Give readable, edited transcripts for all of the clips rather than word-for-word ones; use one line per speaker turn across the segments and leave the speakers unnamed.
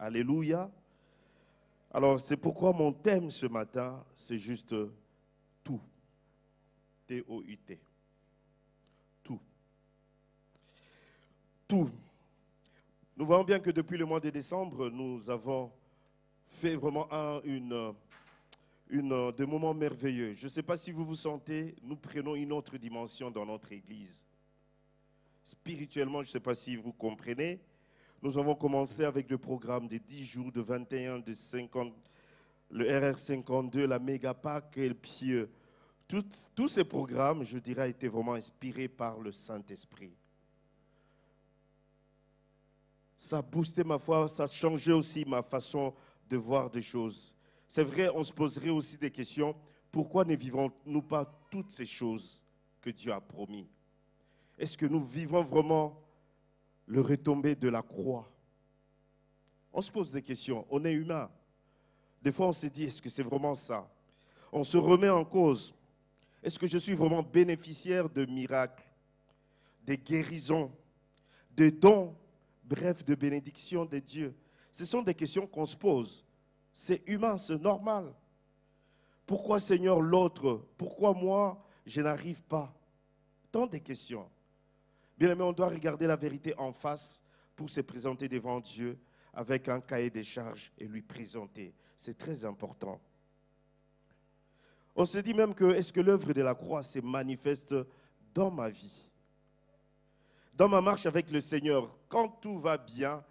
Alléluia. Alors, c'est pourquoi mon thème ce matin, c'est juste tout. T-O-U-T. Tout. Tout. Nous voyons bien que depuis le mois de décembre, nous avons fait vraiment des moments merveilleux. Je ne sais pas si vous vous sentez, nous prenons une autre dimension dans notre Église. Spirituellement, je ne sais pas si vous comprenez, nous avons commencé avec le programme de 10 jours, de 21, de 50, le RR52, la Méga Pâques et le Pieux. Tous ces programmes, je dirais, étaient vraiment inspirés par le Saint-Esprit. Ça a boosté ma foi, ça a changé aussi ma façon de voir des choses. C'est vrai, on se poserait aussi des questions. Pourquoi ne vivons-nous pas toutes ces choses que Dieu a promis? Est-ce que nous vivons vraiment le retombé de la croix? On se pose des questions. On est humain. Des fois, on se dit, est-ce que c'est vraiment ça? On se remet en cause. Est-ce que je suis vraiment bénéficiaire de miracles, de guérisons, de dons, bref, de bénédictions de Dieu? Ce sont des questions qu'on se pose. C'est humain, c'est normal. Pourquoi, Seigneur, l'autre? Pourquoi moi, je n'arrive pas? Tant de questions. Bien aimé, on doit regarder la vérité en face pour se présenter devant Dieu avec un cahier des charges et lui présenter. C'est très important. On se dit même que est-ce que l'œuvre de la croix se manifeste dans ma vie? Dans ma marche avec le Seigneur, quand tout va bien,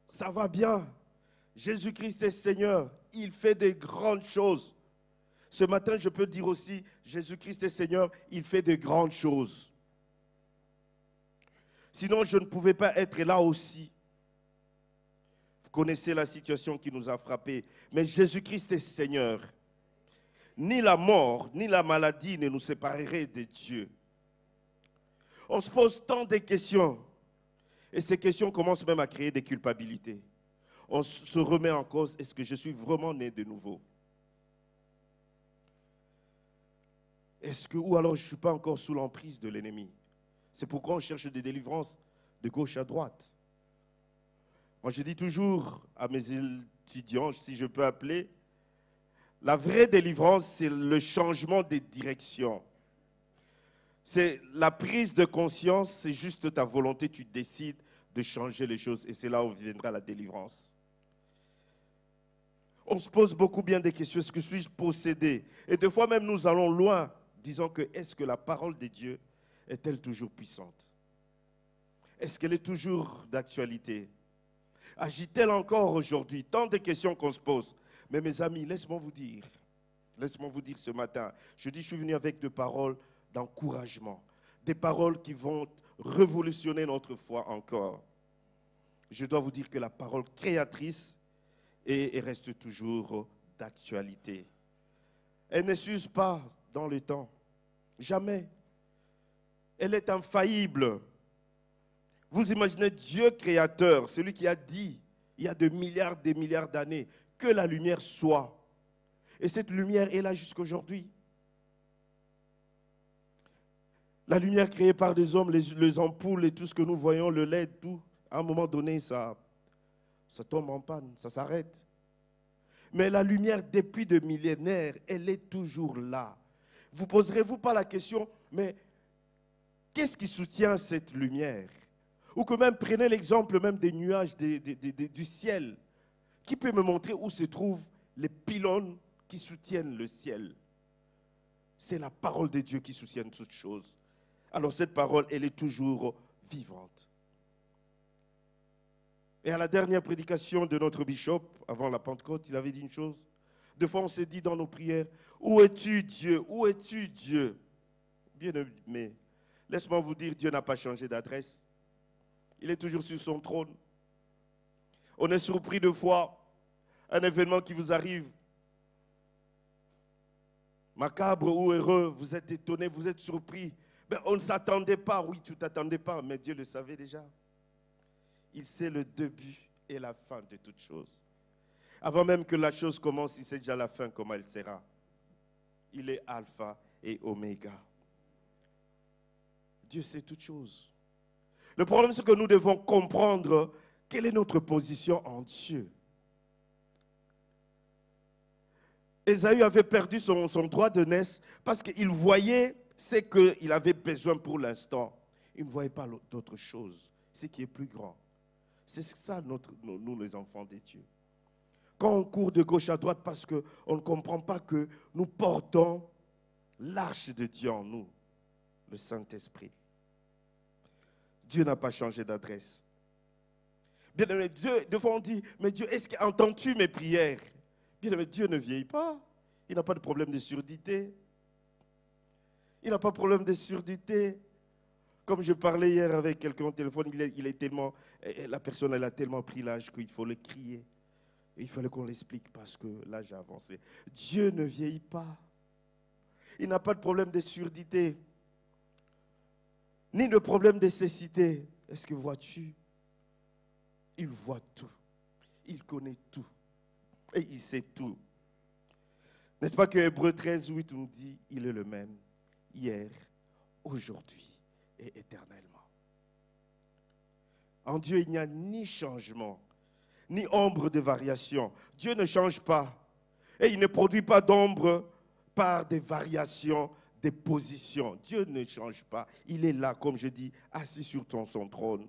ça va bien. Jésus-Christ est Seigneur, il fait des grandes choses. Ce matin, je peux dire aussi, Jésus-Christ est Seigneur, il fait de grandes choses. Sinon, je ne pouvais pas être là aussi. Vous connaissez la situation qui nous a frappés. Mais Jésus-Christ est Seigneur. Ni la mort, ni la maladie ne nous sépareraient de Dieu. On se pose tant de questions. Et ces questions commencent même à créer des culpabilités. On se remet en cause. Est-ce que je suis vraiment né de nouveau? Ou alors je ne suis pas encore sous l'emprise de l'ennemi? C'est pourquoi on cherche des délivrances de gauche à droite. Moi, je dis toujours à mes étudiants, si je peux appeler, la vraie délivrance, c'est le changement de direction. C'est la prise de conscience, c'est juste ta volonté, tu décides de changer les choses et c'est là où viendra la délivrance. On se pose beaucoup bien des questions, est-ce que suis-je possédé? Et des fois même nous allons loin, disons que est-ce que la parole de Dieu est-elle toujours puissante? Est-ce qu'elle est toujours d'actualité? Agit-elle encore aujourd'hui? Tant de questions qu'on se pose. Mais mes amis, laisse-moi vous dire ce matin, je suis venu avec des paroles d'encouragement, des paroles qui vont révolutionner notre foi encore. Je dois vous dire que la parole créatrice et reste toujours d'actualité. Elle ne s'use pas dans le temps, jamais. Elle est infaillible. Vous imaginez Dieu créateur, celui qui a dit, il y a des milliards d'années, que la lumière soit. Et cette lumière est là jusqu'aujourd'hui. La lumière créée par des hommes, les ampoules et tout ce que nous voyons, le LED, tout, à un moment donné, ça tombe en panne, ça s'arrête. Mais la lumière, depuis des millénaires, elle est toujours là. Vous poserez-vous pas la question, mais qu'est-ce qui soutient cette lumière? Ou que même, prenez l'exemple même des nuages du ciel. Qui peut me montrer où se trouvent les pylônes qui soutiennent le ciel? C'est la parole de Dieu qui soutient toutes choses. Alors cette parole, elle est toujours vivante. Et à la dernière prédication de notre bishop, avant la Pentecôte, il avait dit une chose. Des fois, on s'est dit dans nos prières, où es-tu Dieu? Où es-tu Dieu? Bien aimé, laisse-moi vous dire, Dieu n'a pas changé d'adresse. Il est toujours sur son trône. On est surpris de fois, un événement qui vous arrive, macabre ou heureux, vous êtes étonné, vous êtes surpris. Mais on ne s'attendait pas, oui, tu ne t'attendais pas, mais Dieu le savait déjà. Il sait le début et la fin de toutes choses. Avant même que la chose commence, il sait déjà la fin, comment elle sera. Il est alpha et oméga. Dieu sait toutes choses. Le problème, c'est que nous devons comprendre Quelle est notre position en Dieu? Ésaü avait perdu son droit de naissance parce qu'il voyait ce qu'il avait besoin pour l'instant. Il ne voyait pas d'autre chose, ce qui est plus grand. C'est ça, nous les enfants de Dieu. Quand on court de gauche à droite parce qu'on ne comprend pas que nous portons l'arche de Dieu en nous, le Saint-Esprit. Dieu n'a pas changé d'adresse. Bien aimé, Dieu, des fois on dit, mais Dieu, entends-tu mes prières? Bien aimé, Dieu ne vieillit pas. Il n'a pas de problème de surdité. Il n'a pas de problème de surdité. Comme je parlais hier avec quelqu'un au téléphone, la personne elle a tellement pris l'âge qu'il faut le crier. Et il fallait qu'on l'explique parce que l'âge a avancé. Dieu ne vieillit pas. Il n'a pas de problème de surdité, ni de problème de cécité. Est-ce que vois-tu? Il voit tout. Il connaît tout. Et il sait tout. N'est-ce pas que Hébreux 13, 8 nous dit, il est le même, hier, aujourd'hui et éternellement. En Dieu, il n'y a ni changement, ni ombre de variation. Dieu ne change pas. Et il ne produit pas d'ombre par des variations, des positions. Dieu ne change pas. Il est là, comme je dis, assis sur son trône.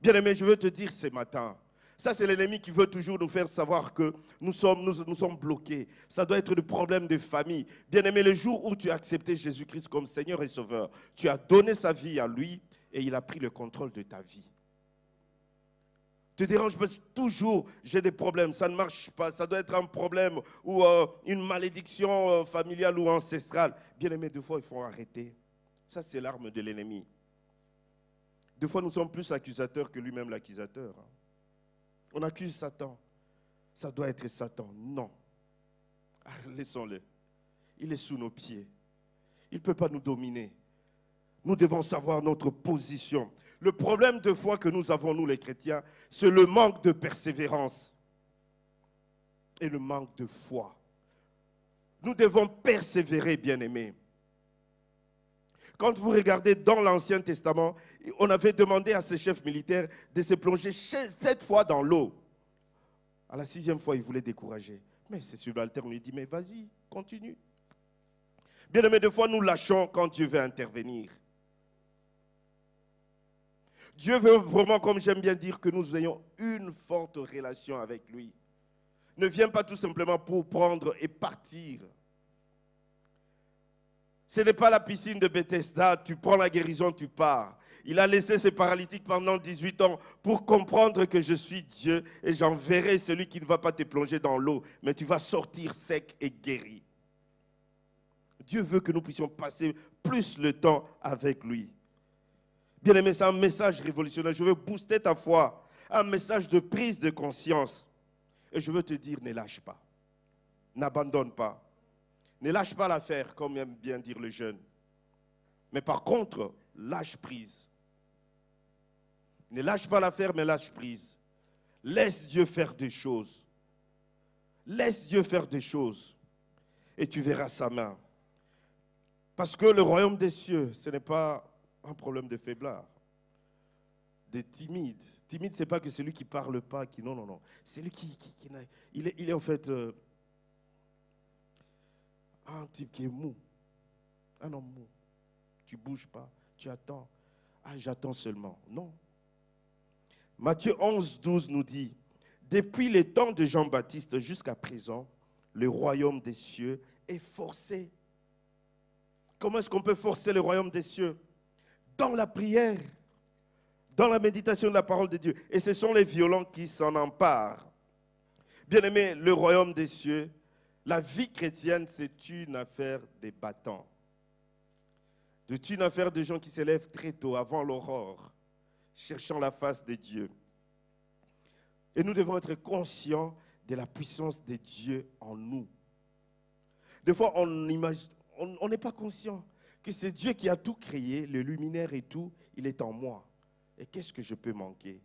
Bien-aimé, je veux te dire ce matin, ça c'est l'ennemi qui veut toujours nous faire savoir que nous sommes bloqués. Ça doit être le problème de famille. Bien-aimé, le jour où tu as accepté Jésus-Christ comme Seigneur et Sauveur, tu as donné sa vie à lui et il a pris le contrôle de ta vie. Te dérange parce que toujours j'ai des problèmes, ça ne marche pas, ça doit être un problème ou une malédiction familiale ou ancestrale. Bien-aimé, des fois il faut arrêter. Ça c'est l'arme de l'ennemi. Des fois nous sommes plus accusateurs que lui-même l'accusateur. On accuse Satan. Ça doit être Satan. Non. Laissons-le. Il est sous nos pieds. Il ne peut pas nous dominer. Nous devons savoir notre position. Le problème de foi que nous avons, nous les chrétiens, c'est le manque de persévérance et le manque de foi. Nous devons persévérer, bien-aimés. Quand vous regardez dans l'Ancien Testament, on avait demandé à ces chefs militaires de se plonger 7 fois dans l'eau. À la 6e fois, ils voulaient décourager. Mais c'est subalterne, on lui dit, mais vas-y, continue. Bien-aimés, des fois, nous lâchons quand Dieu veut intervenir. Dieu veut vraiment, comme j'aime bien dire, que nous ayons une forte relation avec lui. Ne viens pas tout simplement pour prendre et partir. Ce n'est pas la piscine de Bethesda, tu prends la guérison, tu pars. Il a laissé ce paralytique pendant 18 ans pour comprendre que je suis Dieu et j'enverrai celui qui ne va pas te plonger dans l'eau, mais tu vas sortir sec et guéri. Dieu veut que nous puissions passer plus le temps avec lui. Bien aimé, c'est un message révolutionnaire. Je veux booster ta foi, un message de prise de conscience. Et je veux te dire, ne lâche pas, n'abandonne pas. Ne lâche pas l'affaire, comme aime bien dire le jeune. Mais par contre, lâche prise. Ne lâche pas l'affaire, mais lâche prise. Laisse Dieu faire des choses. Laisse Dieu faire des choses. Et tu verras sa main. Parce que le royaume des cieux, ce n'est pas un problème de faiblard, de timide. Timide, ce n'est pas que celui qui ne parle pas, qui non, non, non. C'est lui il est en fait un type qui est mou. Un homme mou. Tu ne bouges pas, tu attends. Ah, j'attends seulement. Non. Matthieu 11, 12 nous dit, depuis les temps de Jean-Baptiste jusqu'à présent, le royaume des cieux est forcé. Comment est-ce qu'on peut forcer le royaume des cieux? Dans la prière, dans la méditation de la parole de Dieu. Et ce sont les violents qui s'en emparent. Bien-aimés, le royaume des cieux, la vie chrétienne, c'est une affaire des battants. C'est une affaire de gens qui se lèvent très tôt, avant l'aurore, cherchant la face de Dieu. Et nous devons être conscients de la puissance de Dieu en nous. Des fois, on n'est pas conscient que c'est Dieu qui a tout créé, le luminaire et tout, il est en moi. Et qu'est-ce que je peux manquer?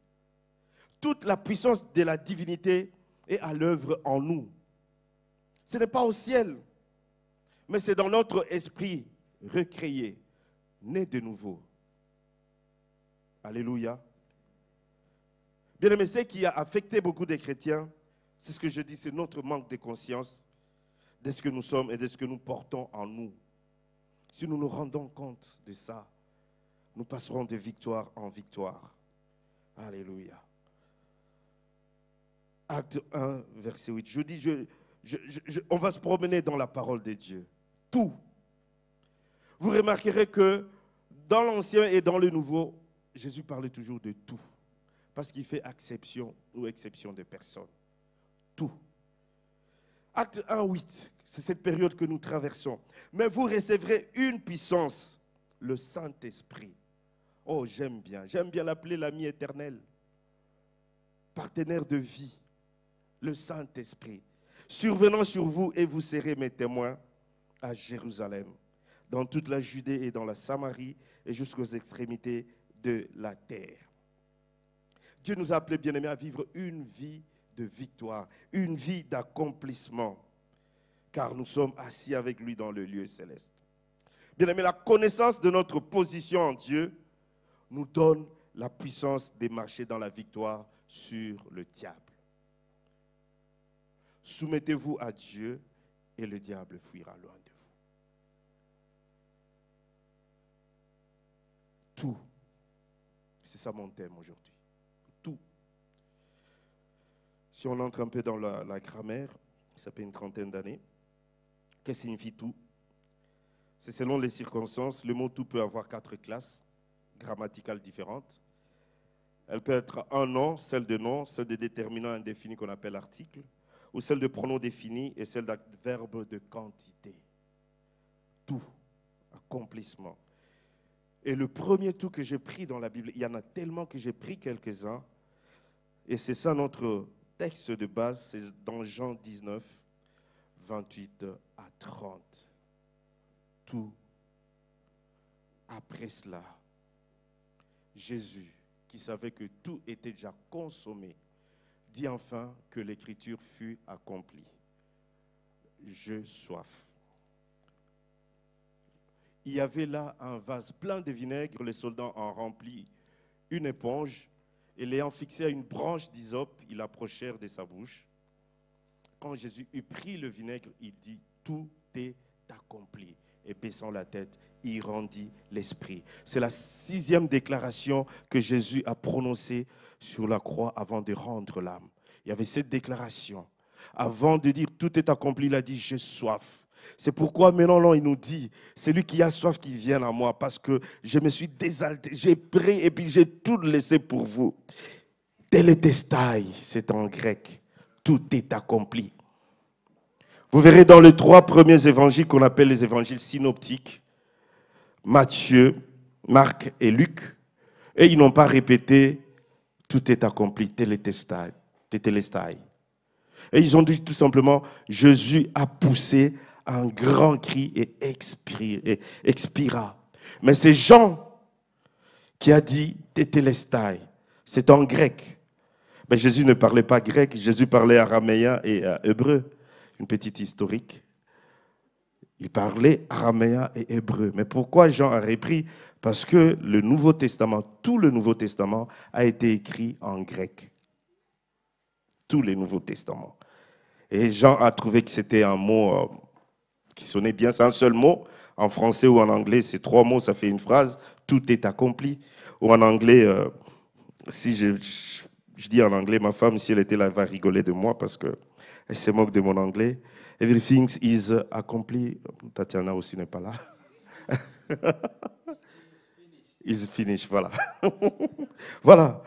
Toute la puissance de la divinité est à l'œuvre en nous. Ce n'est pas au ciel, mais c'est dans notre esprit recréé, né de nouveau. Alléluia. Bien aimé, ce qui a affecté beaucoup de chrétiens, c'est ce que je dis, c'est notre manque de conscience de ce que nous sommes et de ce que nous portons en nous. Si nous nous rendons compte de ça, nous passerons de victoire en victoire. Alléluia. Acte 1, verset 8. Je dis, on va se promener dans la parole de Dieu. Tout. Vous remarquerez que dans l'Ancien et dans le Nouveau, Jésus parlait toujours de tout. Parce qu'il fait exception ou exception de personne. Tout. Acte 1, 8. C'est cette période que nous traversons. Mais vous recevrez une puissance, le Saint-Esprit. Oh, j'aime bien l'appeler l'ami éternel. Partenaire de vie, le Saint-Esprit. Survenant sur vous et vous serez mes témoins à Jérusalem, dans toute la Judée et dans la Samarie et jusqu'aux extrémités de la terre. Dieu nous a appelés, bien-aimés, à vivre une vie de victoire, une vie d'accomplissement, car nous sommes assis avec lui dans le lieu céleste. Bien-aimés, la connaissance de notre position en Dieu nous donne la puissance de marcher dans la victoire sur le diable. Soumettez-vous à Dieu et le diable fuira loin de vous. Tout. C'est ça mon thème aujourd'hui. Tout. Si on entre un peu dans la grammaire, ça fait une trentaine d'années. Qu'est-ce que signifie tout? C'est selon les circonstances. Le mot tout peut avoir 4 classes grammaticales différentes. Elle peut être un nom, celle de nom, celle de déterminant indéfini qu'on appelle article, ou celle de pronom défini et celle d'adverbe de quantité. Tout, accomplissement. Et le premier tout que j'ai pris dans la Bible, il y en a tellement que j'ai pris quelques-uns, et c'est ça notre texte de base, c'est dans Jean 19, 28 à 30. Tout. Après cela, Jésus, qui savait que tout était déjà consommé, dit enfin que l'écriture fut accomplie. J'ai soif. Il y avait là un vase plein de vinaigre, les soldats en remplirent une éponge et l'ayant fixé à une branche d'hysope, ils l'approchèrent de sa bouche. Quand Jésus eut pris le vinaigre, il dit « Tout est accompli ». Et baissant la tête, il rendit l'esprit. C'est la 6e déclaration que Jésus a prononcée sur la croix avant de rendre l'âme. Il y avait cette déclaration. Avant de dire tout est accompli, il a dit j'ai soif. C'est pourquoi maintenant il nous dit, c'est lui qui a soif qui vienne à moi parce que je me suis désaltéré, j'ai pris et puis j'ai tout laissé pour vous. Teletestai, c'est en grec. Tout est accompli. Vous verrez dans les 3 premiers évangiles qu'on appelle les évangiles synoptiques, Matthieu, Marc et Luc, et ils n'ont pas répété « tout est accompli », teletestai, tetelestai. Et ils ont dit tout simplement « Jésus a poussé un grand cri et expira ». Mais c'est Jean qui a dit « tetelestai », c'est en grec. Mais Jésus ne parlait pas grec, Jésus parlait araméen et hébreu. Une petite historique. Il parlait araméen et hébreu. Mais pourquoi Jean a repris? Parce que le Nouveau Testament, tout le Nouveau Testament a été écrit en grec. Tout le Nouveau Testament. Et Jean a trouvé que c'était un mot qui sonnait bien. C'est un seul mot. En français ou en anglais, c'est 3 mots, ça fait une phrase. Tout est accompli. Ou en anglais, si je dis en anglais, ma femme, si elle était là, elle va rigoler de moi parce que elle se moque de mon anglais. Everything is accompli. Tatiana aussi n'est pas là. Is finished, voilà. Voilà.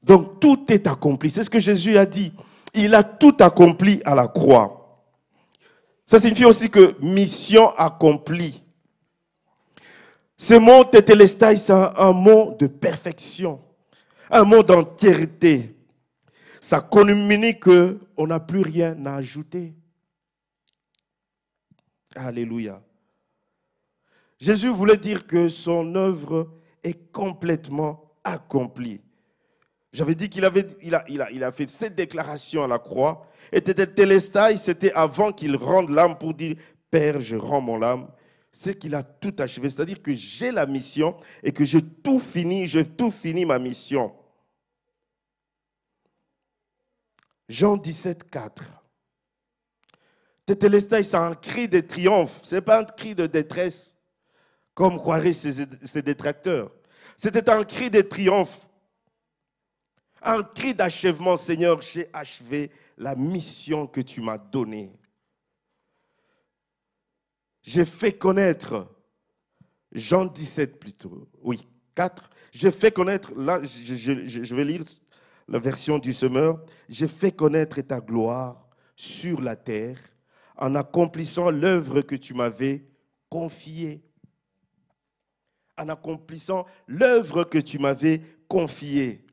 Donc tout est accompli. C'est ce que Jésus a dit. Il a tout accompli à la croix. Ça signifie aussi que mission accomplie. Ce mot tetelestai, c'est un mot de perfection, un mot d'entièreté. Ça communique qu'on n'a plus rien à ajouter. Alléluia. Jésus voulait dire que son œuvre est complètement accomplie. J'avais dit qu'il a fait cette déclaration à la croix. Et tetelestai, c'était avant qu'il rende l'âme pour dire « Père, je rends mon âme ». C'est qu'il a tout achevé. C'est-à-dire que j'ai la mission et que j'ai tout fini ma mission. Jean 17, 4. Tétélestai, c'est un cri de triomphe, ce n'est pas un cri de détresse, comme croiraient ses détracteurs. C'était un cri de triomphe, un cri d'achèvement. Seigneur, j'ai achevé la mission que tu m'as donnée. J'ai fait connaître, Jean 17 plutôt, oui, 4. J'ai fait connaître, là je vais lire la version du semeur. J'ai fait connaître ta gloire sur la terre en accomplissant l'œuvre que tu m'avais confiée. En accomplissant l'œuvre que tu m'avais confiée.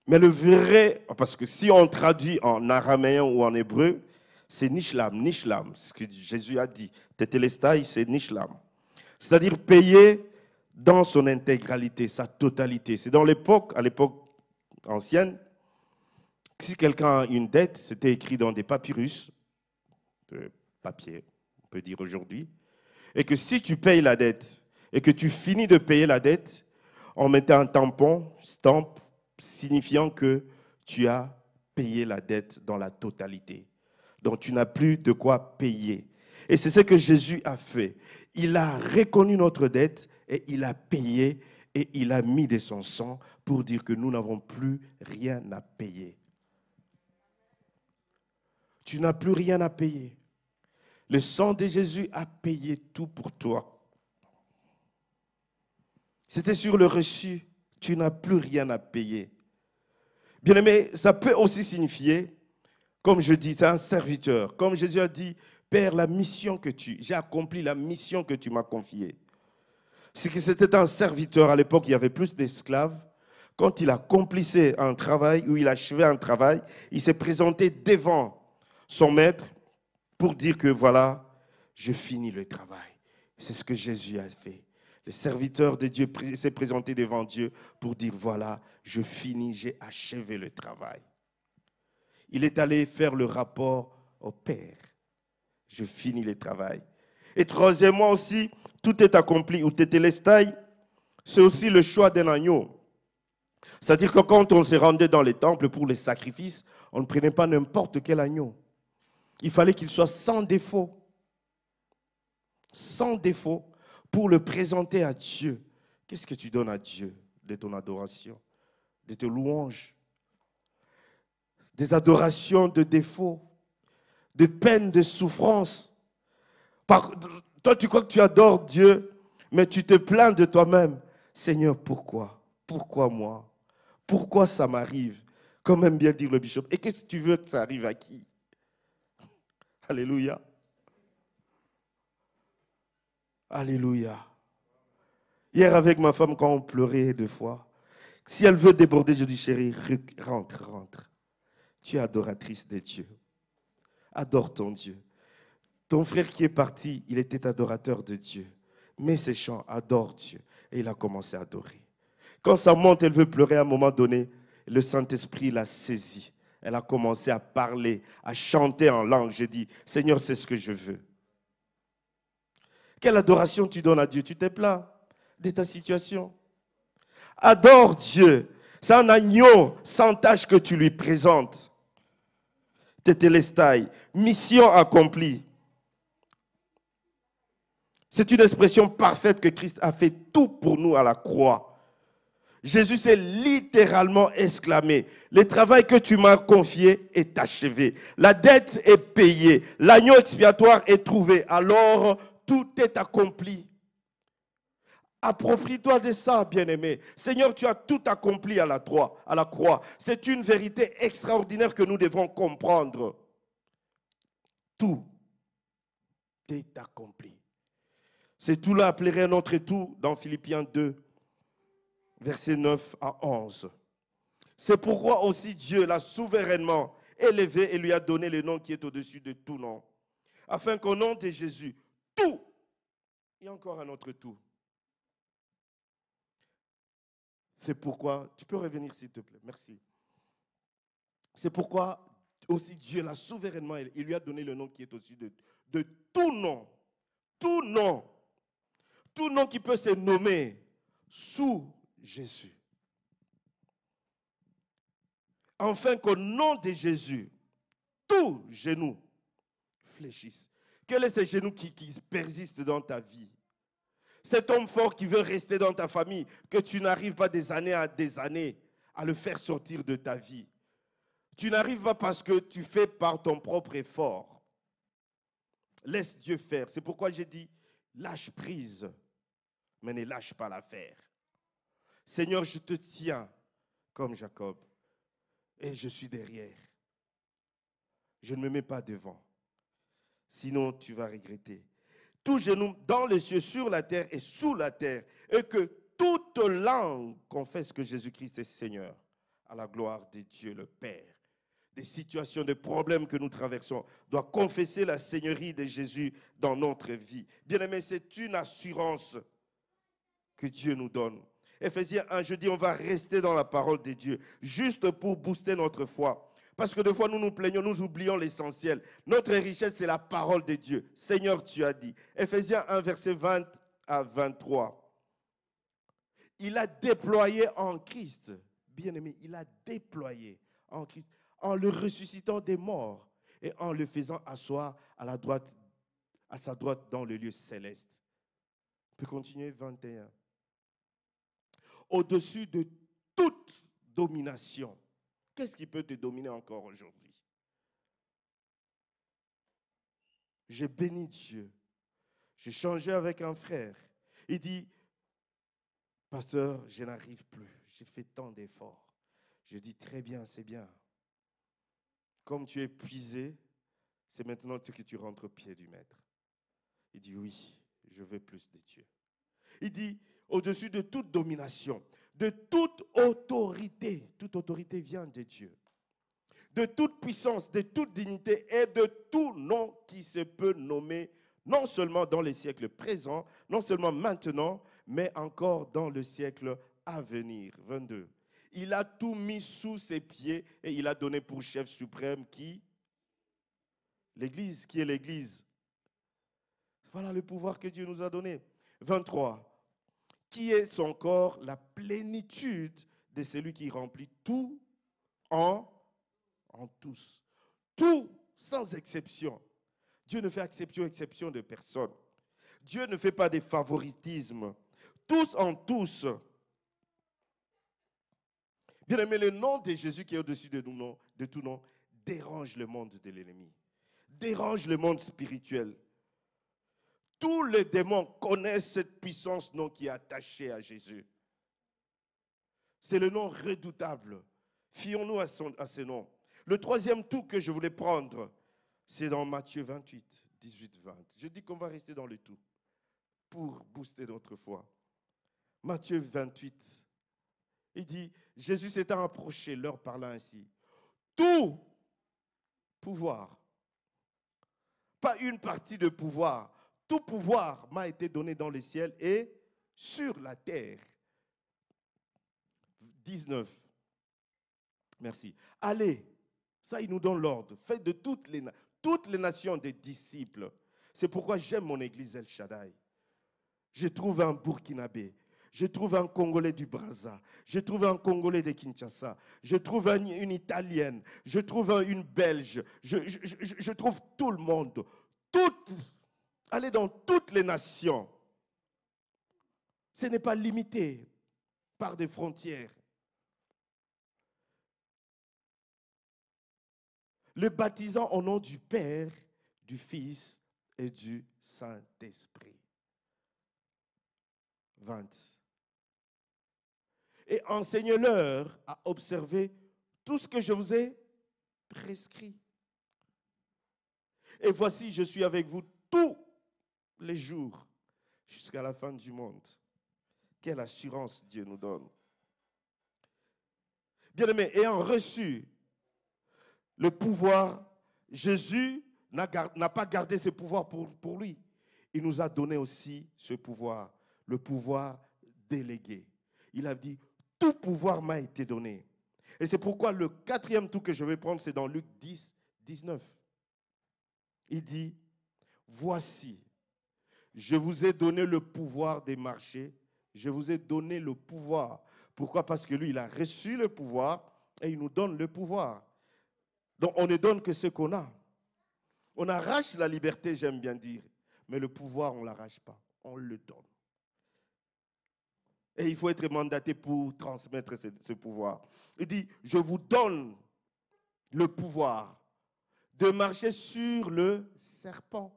Mais le vrai, parce que si on traduit en araméen ou en hébreu, c'est nishlam, nishlam, ce que Jésus a dit. Tétélestai, c'est nishlam. C'est-à-dire payer dans son intégralité, sa totalité. C'est dans l'époque, à l'époque ancienne, si quelqu'un a une dette, c'était écrit dans des papyrus, de papier, on peut dire aujourd'hui, et que si tu payes la dette et que tu finis de payer la dette, on mettait un tampon, stamp, signifiant que tu as payé la dette dans la totalité. Donc tu n'as plus de quoi payer. Et c'est ce que Jésus a fait. Il a reconnu notre dette et il a payé et il a mis de son sang pour dire que nous n'avons plus rien à payer. Tu n'as plus rien à payer. Le sang de Jésus a payé tout pour toi. C'était sur le reçu. Tu n'as plus rien à payer. Bien-aimé, ça peut aussi signifier, comme je dis, c'est un serviteur. Comme Jésus a dit, Père, j'ai accompli la mission que tu m'as confiée. C'est que c'était un serviteur. À l'époque, il y avait plus d'esclaves. Quand il accomplissait un travail, ou il achevait un travail, il s'est présenté devant son maître pour dire que voilà, je finis le travail. C'est ce que Jésus a fait. Le serviteur de Dieu s'est présenté devant Dieu pour dire, voilà, je finis, j'ai achevé le travail. Il est allé faire le rapport au Père. Je finis le travail. Et troisièmement aussi, tout est accompli, ou tétélestai, c'est aussi le choix d'un agneau. C'est-à-dire que quand on se rendait dans les temples pour les sacrifices, on ne prenait pas n'importe quel agneau. Il fallait qu'il soit sans défaut. Sans défaut. Pour le présenter à Dieu. Qu'est-ce que tu donnes à Dieu de ton adoration, de tes louanges, des adorations de défaut, de peine, de souffrance. Toi, tu crois que tu adores Dieu, mais tu te plains de toi-même. Seigneur, pourquoi? Pourquoi moi? Pourquoi ça m'arrive? Comme aime bien dire le bishop. Et qu'est-ce que tu veux que ça arrive à qui? Alléluia. Alléluia. Hier, avec ma femme, quand on pleurait 2 fois, si elle veut déborder, je dis, chérie, rentre, rentre. Tu es adoratrice de Dieu. Adore ton Dieu. Ton frère qui est parti, il était adorateur de Dieu. Mets ses chants, adore Dieu. Et il a commencé à adorer. Quand ça monte, elle veut pleurer à un moment donné, le Saint-Esprit l'a saisie. Elle a commencé à parler, à chanter en langue. J'ai dit, Seigneur, c'est ce que je veux. Quelle adoration tu donnes à Dieu? Tu te plains de ta situation. Adore Dieu. C'est un agneau sans tache que tu lui présentes. Tétélestai, mission accomplie. C'est une expression parfaite que Christ a fait tout pour nous à la croix. Jésus s'est littéralement exclamé, le travail que tu m'as confié est achevé. La dette est payée. L'agneau expiatoire est trouvé. Alors, tout est accompli. Approprie-toi de ça, bien-aimé. Seigneur, tu as tout accompli à la croix. C'est une vérité extraordinaire que nous devons comprendre. Tout est accompli. C'est tout là appelé un autre tout dans Philippiens 2, versets 9 à 11. C'est pourquoi aussi Dieu l'a souverainement élevé et lui a donné le nom qui est au-dessus de tout nom. Afin qu'au nom de Jésus, tout, il y a encore un autre tout. C'est pourquoi, tu peux revenir s'il te plaît, merci. C'est pourquoi aussi Dieu l'a souverainement, il lui a donné le nom qui est au-dessus de tout nom. Tout nom. Tout nom qui peut se nommer sous Jésus. afin qu'au nom de Jésus, tout genou fléchisse. Quel est ce genou qui persiste dans ta vie? Cet homme fort qui veut rester dans ta famille, que tu n'arrives pas des années à le faire sortir de ta vie. Tu n'arrives pas parce que tu fais par ton propre effort. Laisse Dieu faire. C'est pourquoi j'ai dit, lâche prise, mais ne lâche pas l'affaire. Seigneur, je te tiens comme Jacob et je suis derrière. Je ne me mets pas devant. Sinon, tu vas regretter. Tout genou dans les cieux, sur la terre et sous la terre, et que toute langue confesse que Jésus-Christ est Seigneur, à la gloire de Dieu le Père. Des situations, des problèmes que nous traversons, doit confesser la Seigneurie de Jésus dans notre vie. Bien-aimés, c'est une assurance que Dieu nous donne. Éphésiens 1, je dis, on va rester dans la parole de Dieu, juste pour booster notre foi. Parce que des fois, nous nous plaignons, nous oublions l'essentiel. Notre richesse, c'est la parole de Dieu. Seigneur, tu as dit. Éphésiens 1, verset 20 à 23. Il a déployé en Christ, bien-aimé, il a déployé en Christ, en le ressuscitant des morts et en le faisant asseoir à sa droite dans le lieu céleste. On peut continuer, 21. Au-dessus de toute domination. Qu'est-ce qui peut te dominer encore aujourd'hui? J'ai béni Dieu. J'ai changé avec un frère. Il dit, pasteur, je n'arrive plus. J'ai fait tant d'efforts. Je dis, très bien, c'est bien. Comme tu es épuisé, c'est maintenant que tu rentres au pied du maître. Il dit, oui, je veux plus de Dieu. Il dit, au-dessus de toute domination, de toute autorité vient de Dieu, de toute puissance, de toute dignité et de tout nom qui se peut nommer, non seulement dans les siècles présents, non seulement maintenant, mais encore dans le siècle à venir. 22. Il a tout mis sous ses pieds et il a donné pour chef suprême qui? L'Église. Qui est l'Église? Voilà le pouvoir que Dieu nous a donné. 23. Qui est son corps, la plénitude de celui qui remplit tout en tous. Tout, sans exception. Dieu ne fait exception de personne. Dieu ne fait pas de favoritisme. Tous en tous. Bien aimé, le nom de Jésus qui est au-dessus de tout nom, dérange le monde de l'ennemi. Dérange le monde spirituel. Tous les démons connaissent cette puissance nom qui est attachée à Jésus. C'est le nom redoutable. Fions-nous à ce nom. Le troisième tout que je voulais prendre, c'est dans Matthieu 28, 18, 20. Je dis qu'on va rester dans le tout pour booster notre foi. Matthieu 28, il dit, Jésus s'étant approché, leur parlant ainsi. Tout pouvoir, pas une partie de pouvoir, tout pouvoir m'a été donné dans le ciel et sur la terre. 19. Merci. Allez, ça il nous donne l'ordre. Faites de toutes les nations des disciples. C'est pourquoi j'aime mon église El Shaddai. Je trouve un Burkinabé. Je trouve un Congolais du Brazza. Je trouve un Congolais de Kinshasa. Je trouve une Italienne. Je trouve une Belge. Je trouve tout le monde. Allez dans toutes les nations. Ce n'est pas limité par des frontières. Le baptisant au nom du Père, du Fils et du Saint-Esprit. 20. Et enseigne-leur à observer tout ce que je vous ai prescrit. Et voici, je suis avec vous tous les jours jusqu'à la fin du monde. Quelle assurance Dieu nous donne. Bien-aimés, ayant reçu le pouvoir, Jésus n'a pas gardé ce pouvoir pour lui. Il nous a donné aussi ce pouvoir, le pouvoir délégué. Il a dit, tout pouvoir m'a été donné. Et c'est pourquoi le quatrième tout que je vais prendre, c'est dans Luc 10, 19. Il dit, voici, je vous ai donné le pouvoir des marchés. Je vous ai donné le pouvoir. Pourquoi? Parce que lui, il a reçu le pouvoir Et il nous donne le pouvoir. Donc on ne donne que ce qu'on a. On arrache la liberté, j'aime bien dire. Mais le pouvoir, on ne l'arrache pas. On le donne. Et il faut être mandaté pour transmettre ce pouvoir. Il dit, je vous donne le pouvoir de marcher sur le serpent.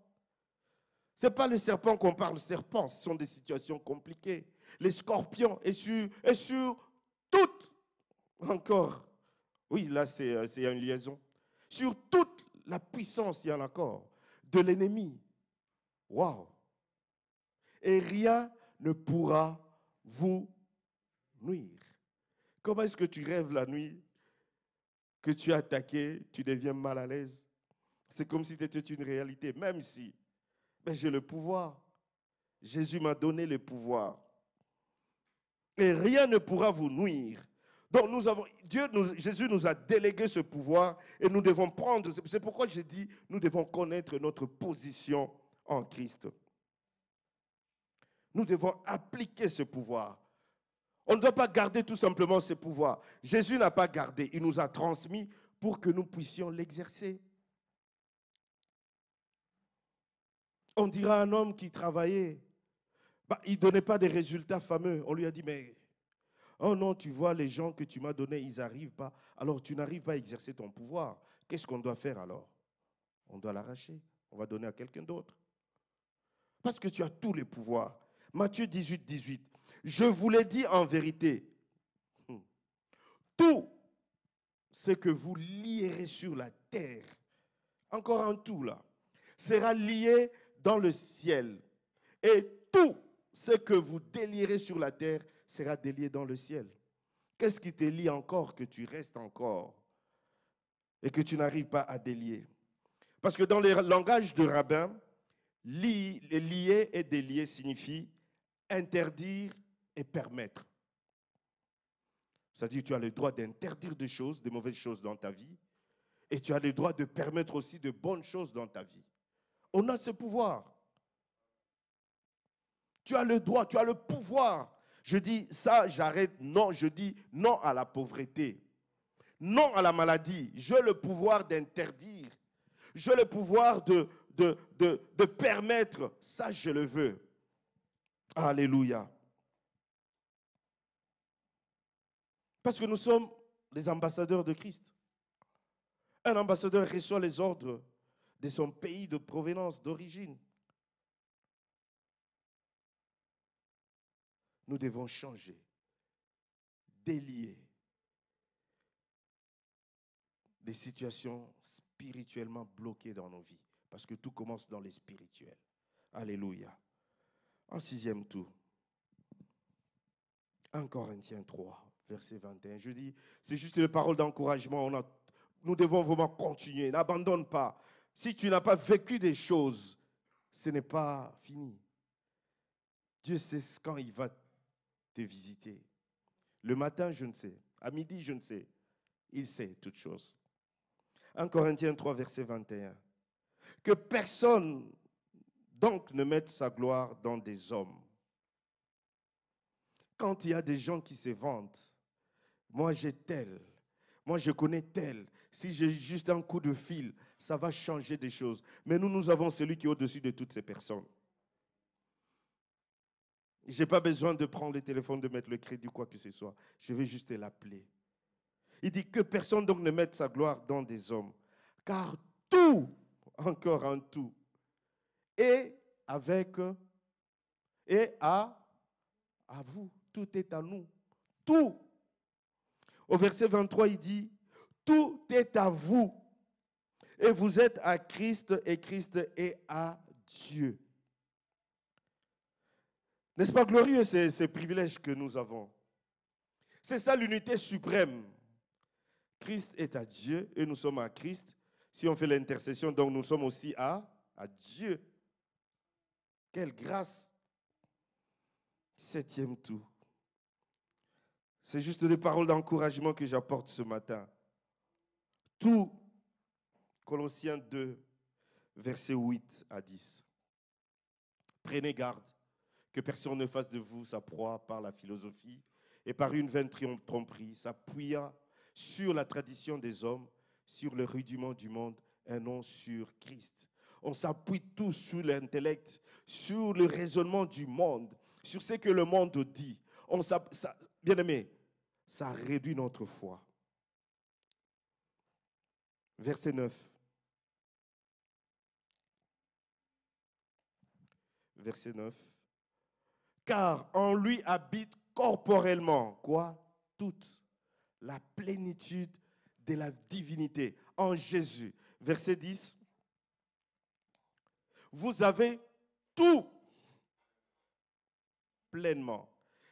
Ce n'est pas le serpent qu'on parle, serpent, ce sont des situations compliquées. Les scorpions et sur toutes, encore, oui, là c'est une liaison, sur toute la puissance, il y en a encore, de l'ennemi. Waouh! Et rien ne pourra vous nuire. Comment est-ce que tu rêves la nuit, que tu es attaqué, tu deviens mal à l'aise? C'est comme si c'était une réalité, même si j'ai le pouvoir. Jésus m'a donné le pouvoir. Et rien ne pourra vous nuire. Donc Jésus nous a délégué ce pouvoir et nous devons prendre. C'est pourquoi j'ai dit, nous devons connaître notre position en Christ. Nous devons appliquer ce pouvoir. On ne doit pas garder tout simplement ce pouvoir. Jésus n'a pas gardé, il nous a transmis pour que nous puissions l'exercer. On dira à un homme qui travaillait, il ne donnait pas des résultats fameux. On lui a dit, mais oh non, tu vois, les gens que tu m'as donnés, ils n'arrivent pas. Alors tu n'arrives pas à exercer ton pouvoir. Qu'est-ce qu'on doit faire alors? On doit l'arracher. On va donner à quelqu'un d'autre. Parce que tu as tous les pouvoirs. Matthieu 18, 18. Je vous l'ai dit en vérité, tout ce que vous lierez sur la terre, encore un tout là, sera lié dans le ciel. Et tout ce que vous délierez sur la terre sera délié dans le ciel. Qu'est-ce qui te lie encore que tu restes encore et que tu n'arrives pas à délier? Parce que dans le langage de rabbin, lier et délier signifie interdire et permettre. C'est-à-dire que tu as le droit d'interdire des choses, de mauvaises choses dans ta vie, et tu as le droit de permettre aussi de bonnes choses dans ta vie. On a ce pouvoir. Tu as le droit, tu as le pouvoir. Je dis ça, j'arrête. Non, je dis non à la pauvreté. Non à la maladie. J'ai le pouvoir d'interdire. J'ai le pouvoir de permettre. Ça, je le veux. Alléluia. Parce que nous sommes les ambassadeurs de Christ. Un ambassadeur reçoit les ordres de son pays de provenance, d'origine. Nous devons changer, délier des situations spirituellement bloquées dans nos vies. Parce que tout commence dans les spirituels. Alléluia. En sixième tour, 1 Corinthiens 3, verset 21. Je dis, c'est juste une parole d'encouragement. Nous devons vraiment continuer. N'abandonne pas. Si tu n'as pas vécu des choses, ce n'est pas fini. Dieu sait quand il va te visiter. Le matin, je ne sais. À midi, je ne sais. Il sait toutes choses. 1 Corinthiens 3, verset 21. Que personne donc ne mette sa gloire dans des hommes. Quand il y a des gens qui se vantent, moi j'ai tel, moi je connais tel, si j'ai juste un coup de fil, ça va changer des choses. Mais nous avons celui qui est au-dessus de toutes ces personnes. Je n'ai pas besoin de prendre le téléphone, de mettre le crédit, quoi que ce soit. Je vais juste l'appeler. Il dit que personne donc ne mette sa gloire dans des hommes. Car tout, encore un tout, est avec et à vous. Tout est à nous. Tout. Au verset 23, il dit, tout est à vous. Et vous êtes à Christ et Christ est à Dieu. N'est-ce pas glorieux ces privilèges que nous avons? C'est ça l'unité suprême. Christ est à Dieu et nous sommes à Christ. Si on fait l'intercession, donc nous sommes aussi à Dieu. Quelle grâce! Septième tour. C'est juste des paroles d'encouragement que j'apporte ce matin. Tout, Colossiens 2, versets 8 à 10. Prenez garde que personne ne fasse de vous sa proie par la philosophie et par une vaine tromperie, s'appuyant sur la tradition des hommes, sur le rudiment du monde, et non sur Christ. On s'appuie tous sur l'intellect, sur le raisonnement du monde, sur ce que le monde dit. Bien aimé, ça réduit notre foi. Verset 9. Verset 9. Car en lui habite corporellement, quoi? Toute la plénitude de la divinité en Jésus. Verset 10. Vous avez tout pleinement.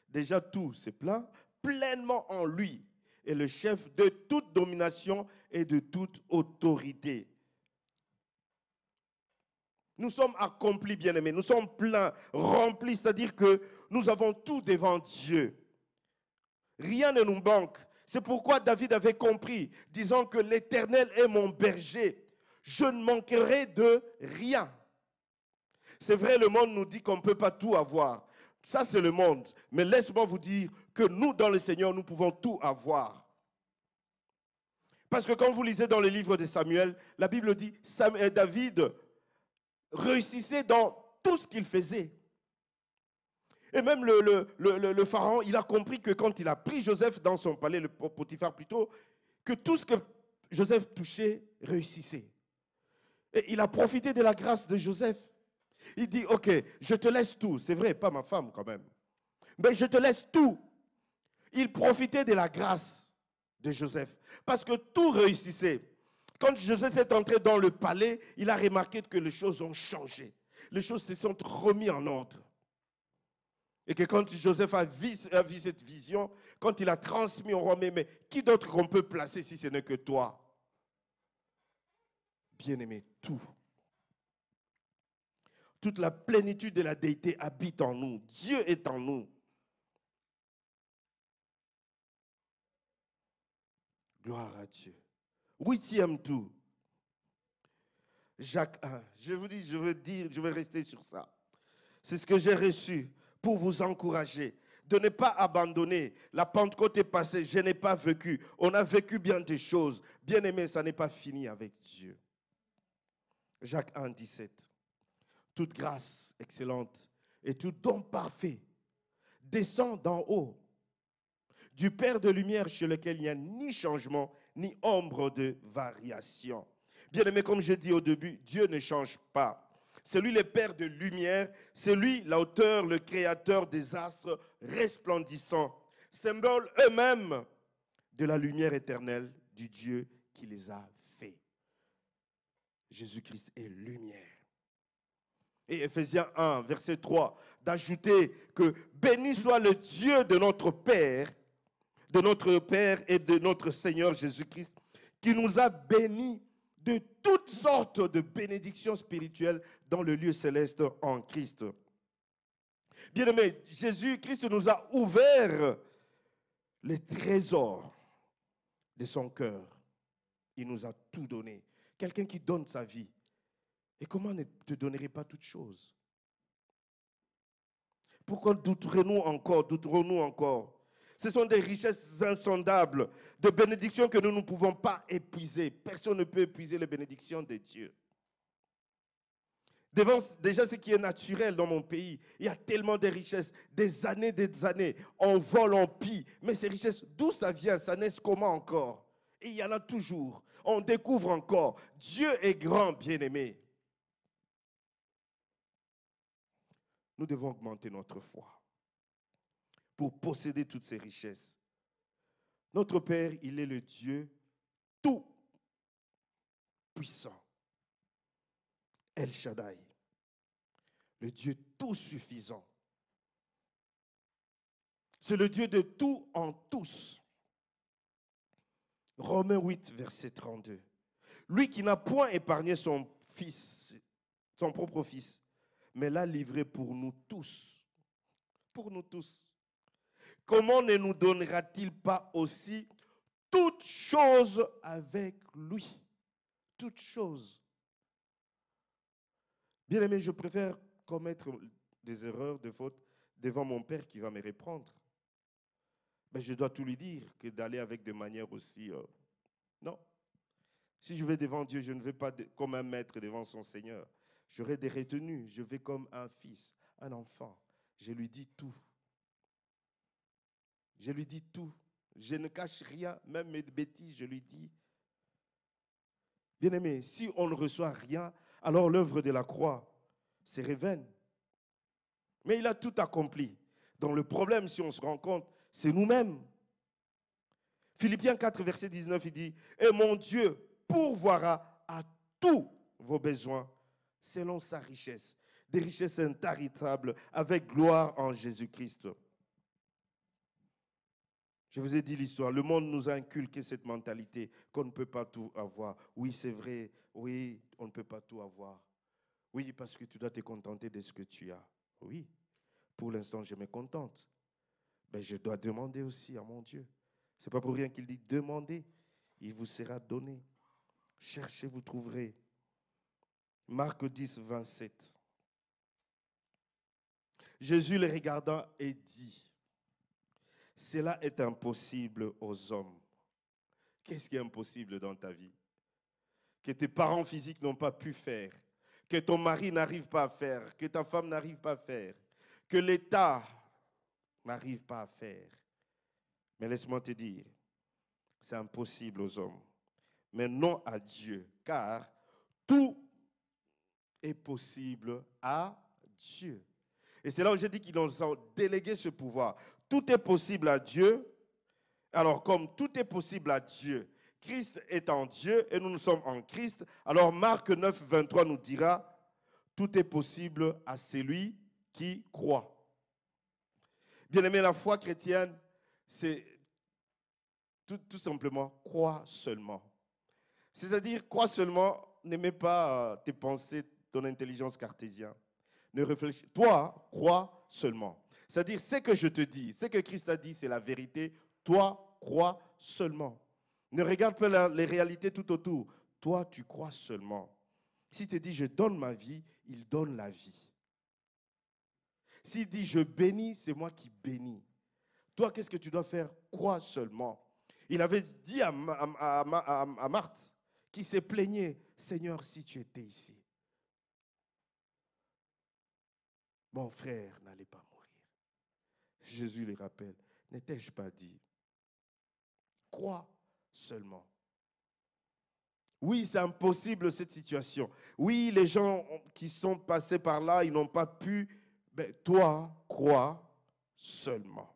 Déjà tout, c'est plein. Pleinement en lui. Et le chef de toute domination et de toute autorité. Nous sommes accomplis, bien-aimés. Nous sommes pleins, remplis. C'est-à-dire que nous avons tout devant Dieu. Rien ne nous manque. C'est pourquoi David avait compris, disant que l'Éternel est mon berger. Je ne manquerai de rien. C'est vrai, le monde nous dit qu'on ne peut pas tout avoir. Ça, c'est le monde. Mais laisse-moi vous dire que nous, dans le Seigneur, nous pouvons tout avoir. Parce que quand vous lisez dans le livre de Samuel, la Bible dit David réussissait dans tout ce qu'il faisait. Et même le pharaon, il a compris que quand il a pris Joseph dans son palais, le Potiphar plutôt, que tout ce que Joseph touchait réussissait. Et il a profité de la grâce de Joseph. Il dit, ok, je te laisse tout. C'est vrai, pas ma femme quand même. Mais je te laisse tout. Il profitait de la grâce de Joseph. Parce que tout réussissait. Quand Joseph est entré dans le palais, il a remarqué que les choses ont changé. Les choses se sont remises en ordre. Et que quand Joseph a vu cette vision, quand il a transmis au roi, mais qui d'autre qu'on peut placer si ce n'est que toi? Bien-aimé, tout. Toute la plénitude de la déité habite en nous. Dieu est en nous. Gloire à Dieu. Huitième tout. Jacques 1. Je vous dis, je vais rester sur ça. C'est ce que j'ai reçu pour vous encourager. De ne pas abandonner. La Pentecôte est passée, je n'ai pas vécu. On a vécu bien des choses. Bien aimé, ça n'est pas fini avec Dieu. Jacques 1, 17. Toute grâce excellente et tout don parfait descend d'en haut, du Père de lumière chez lequel il n'y a ni changement, ni ombre de variation. Bien aimé, comme je dis au début, Dieu ne change pas. C'est lui le Père de lumière, c'est lui l'auteur, le créateur des astres resplendissants, symboles eux-mêmes de la lumière éternelle du Dieu qui les a faits. Jésus-Christ est lumière. Et Ephésiens 1, verset 3, d'ajouter que béni soit le Dieu de notre Père et de notre Seigneur Jésus-Christ, qui nous a bénis de toutes sortes de bénédictions spirituelles dans le lieu céleste en Christ. Bien-aimés, Jésus-Christ nous a ouvert les trésors de son cœur. Il nous a tout donné. Quelqu'un qui donne sa vie. Et comment ne te donnerait pas toutes choses? Pourquoi douterons-nous encore? Ce sont des richesses insondables, de bénédictions que nous ne pouvons pas épuiser. Personne ne peut épuiser les bénédictions de Dieu. Devant déjà ce qui est naturel dans mon pays, il y a tellement de richesses, des années, on vole, on pille. Mais ces richesses, d'où ça vient? Ça naît comment encore? Et il y en a toujours. On découvre encore. Dieu est grand, bien-aimé. Nous devons augmenter notre foi pour posséder toutes ces richesses. Notre Père, il est le Dieu tout puissant. El Shaddai, le Dieu tout suffisant. C'est le Dieu de tout en tous. Romains 8, verset 32. Lui qui n'a point épargné son fils, son propre fils, mais l'a livré pour nous tous. Pour nous tous. Comment ne nous donnera-t-il pas aussi toutes choses avec lui? Toutes choses. Bien aimé, je préfère commettre des erreurs, des fautes devant mon Père qui va me reprendre. ben, je dois tout lui dire que d'aller avec de manière aussi... non. Si je vais devant Dieu, je ne vais pas comme un maître devant son Seigneur. J'aurai des retenues. Je vais comme un fils, un enfant. Je lui dis tout. Je lui dis tout. Je ne cache rien, même mes bêtises, je lui dis. Bien-aimé, si on ne reçoit rien, alors l'œuvre de la croix serait vaine. Mais il a tout accompli. Donc le problème, si on se rend compte, c'est nous-mêmes. Philippiens 4, verset 19, il dit, « Et mon Dieu pourvoira à tous vos besoins selon sa richesse, des richesses intarissable avec gloire en Jésus-Christ. » Je vous ai dit l'histoire. Le monde nous a inculqué cette mentalité qu'on ne peut pas tout avoir. Oui, c'est vrai. Oui, on ne peut pas tout avoir. Oui, parce que tu dois te contenter de ce que tu as. Oui, pour l'instant, je me contente. Mais je dois demander aussi à mon Dieu. Ce n'est pas pour rien qu'il dit demandez, il vous sera donné. Cherchez, vous trouverez. Marc 10, 27. Jésus les regardant et dit, cela est impossible aux hommes. Qu'est-ce qui est impossible dans ta vie? Que tes parents physiques n'ont pas pu faire, que ton mari n'arrive pas à faire, que ta femme n'arrive pas à faire, que l'État n'arrive pas à faire. Mais laisse-moi te dire, c'est impossible aux hommes, mais non à Dieu, car tout est possible à Dieu. Et c'est là où je dis qu'ils nous ont délégué ce pouvoir. Tout est possible à Dieu. Alors, comme tout est possible à Dieu, Christ est en Dieu et nous sommes en Christ. Alors, Marc 9, 23 nous dira, tout est possible à celui qui croit. Bien-aimé, la foi chrétienne, c'est tout simplement croire seulement. C'est-à-dire, croire seulement, n'aimez pas tes pensées, ton intelligence cartésienne. Ne réfléchis. Toi, crois seulement. C'est-à-dire, ce que je te dis, ce que Christ a dit, c'est la vérité. Toi, crois seulement. Ne regarde pas les réalités tout autour. Toi, tu crois seulement. S'il te dit, je donne ma vie, il donne la vie. S'il dit, je bénis, c'est moi qui bénis. Toi, qu'est-ce que tu dois faire? Crois seulement. Il avait dit à Marthe, qui s'est plaigné, Seigneur, si tu étais ici, mon frère n'allait pas mourir. Jésus lui rappelle, n'étais-je pas dit? Crois seulement. Oui, c'est impossible cette situation. Oui, les gens qui sont passés par là, ils n'ont pas pu. Mais toi, crois seulement.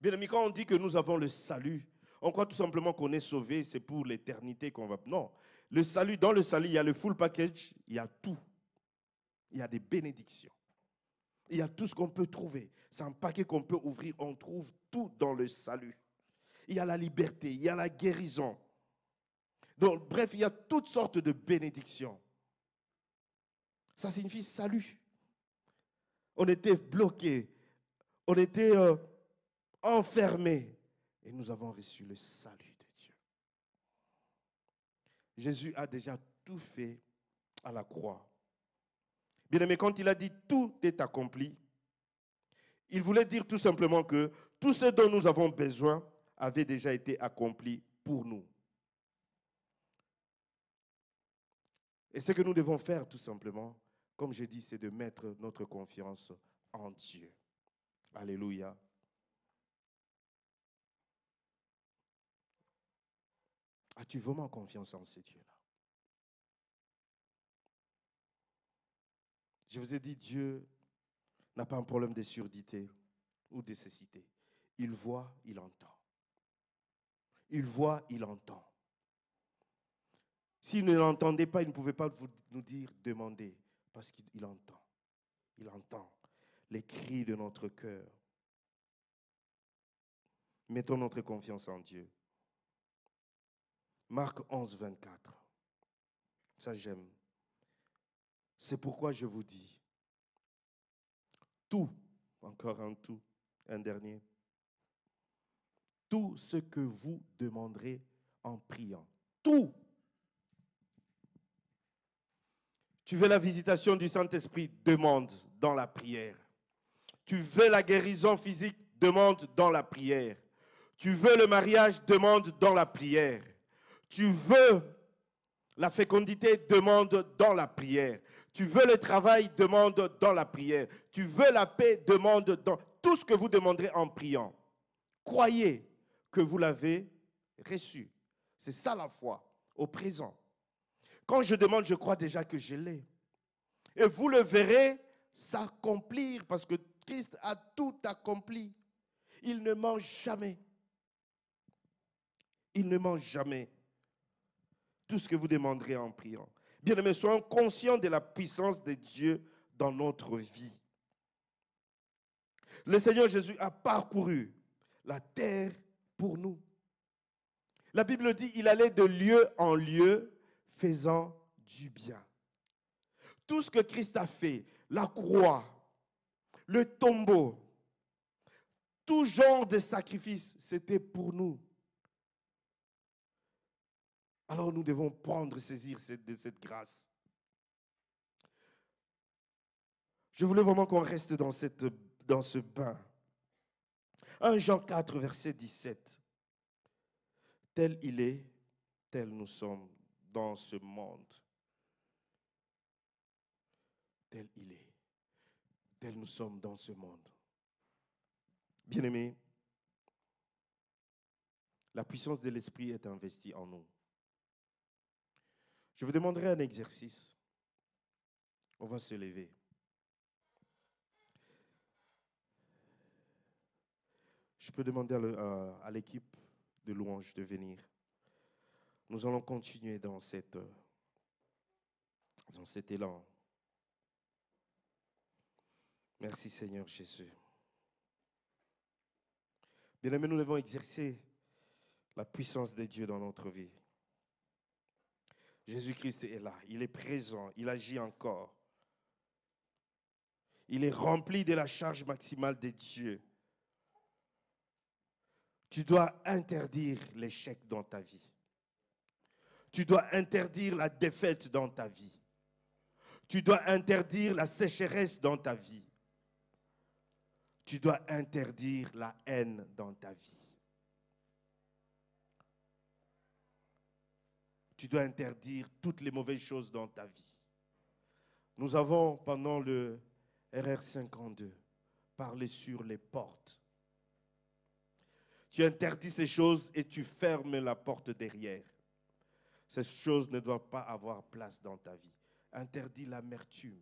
Bien amis, quand on dit que nous avons le salut, on croit tout simplement qu'on est sauvé, c'est pour l'éternité qu'on va. Non. Le salut, dans le salut, il y a le full package, il y a tout. Il y a des bénédictions. Il y a tout ce qu'on peut trouver. C'est un paquet qu'on peut ouvrir. On trouve tout dans le salut. Il y a la liberté, il y a la guérison. Donc, bref, il y a toutes sortes de bénédictions. Ça signifie salut. On était bloqués, on était enfermés et nous avons reçu le salut de Dieu. Jésus a déjà tout fait à la croix. Bien-aimé, quand il a dit tout est accompli, il voulait dire tout simplement que tout ce dont nous avons besoin avait déjà été accompli pour nous. Et ce que nous devons faire tout simplement, comme je dis, c'est de mettre notre confiance en Dieu. Alléluia. As-tu vraiment confiance en ces dieux-là? Je vous ai dit, Dieu n'a pas un problème de surdité ou de cécité. Il voit, il entend. Il voit, il entend. S'il ne l'entendait pas, il ne pouvait pas nous dire demandez, parce qu'il entend. Il entend les cris de notre cœur. Mettons notre confiance en Dieu. Marc 11, 24. Ça, j'aime. C'est pourquoi je vous dis, tout, encore un tout, un dernier, tout ce que vous demanderez en priant, tout. Tu veux la visitation du Saint-Esprit, demande dans la prière. Tu veux la guérison physique, demande dans la prière. Tu veux le mariage, demande dans la prière. Tu veux la fécondité, demande dans la prière. Tu veux le travail, demande dans la prière. Tu veux la paix, demande dans tout ce que vous demanderez en priant. Croyez que vous l'avez reçu. C'est ça la foi, au présent. Quand je demande, je crois déjà que je l'ai. Et vous le verrez s'accomplir parce que Christ a tout accompli. Il ne ment jamais. Il ne ment jamais. Tout ce que vous demanderez en priant. Bien-aimés, soyons conscients de la puissance de Dieu dans notre vie. Le Seigneur Jésus a parcouru la terre pour nous. La Bible dit qu'il allait de lieu en lieu faisant du bien. Tout ce que Christ a fait, la croix, le tombeau, tout genre de sacrifice, c'était pour nous. Alors nous devons prendre, saisir de cette grâce. Je voulais vraiment qu'on reste dans ce bain. 1 Jean 4, verset 17. Tel il est, tel nous sommes dans ce monde. Tel il est, tel nous sommes dans ce monde. Bien-aimés, la puissance de l'Esprit est investie en nous. Je vous demanderai un exercice. On va se lever. Je peux demander à l'équipe de louange de venir. Nous allons continuer dans cet élan. Merci Seigneur Jésus. Bien-aimés, nous devons exercer la puissance de Dieu dans notre vie. Jésus-Christ est là, il est présent, il agit encore. Il est rempli de la charge maximale de Dieu. Tu dois interdire l'échec dans ta vie. Tu dois interdire la défaite dans ta vie. Tu dois interdire la sécheresse dans ta vie. Tu dois interdire la haine dans ta vie. Tu dois interdire toutes les mauvaises choses dans ta vie. Nous avons, pendant le RR52, parlé sur les portes. Tu interdis ces choses et tu fermes la porte derrière. Ces choses ne doivent pas avoir place dans ta vie. Interdis l'amertume.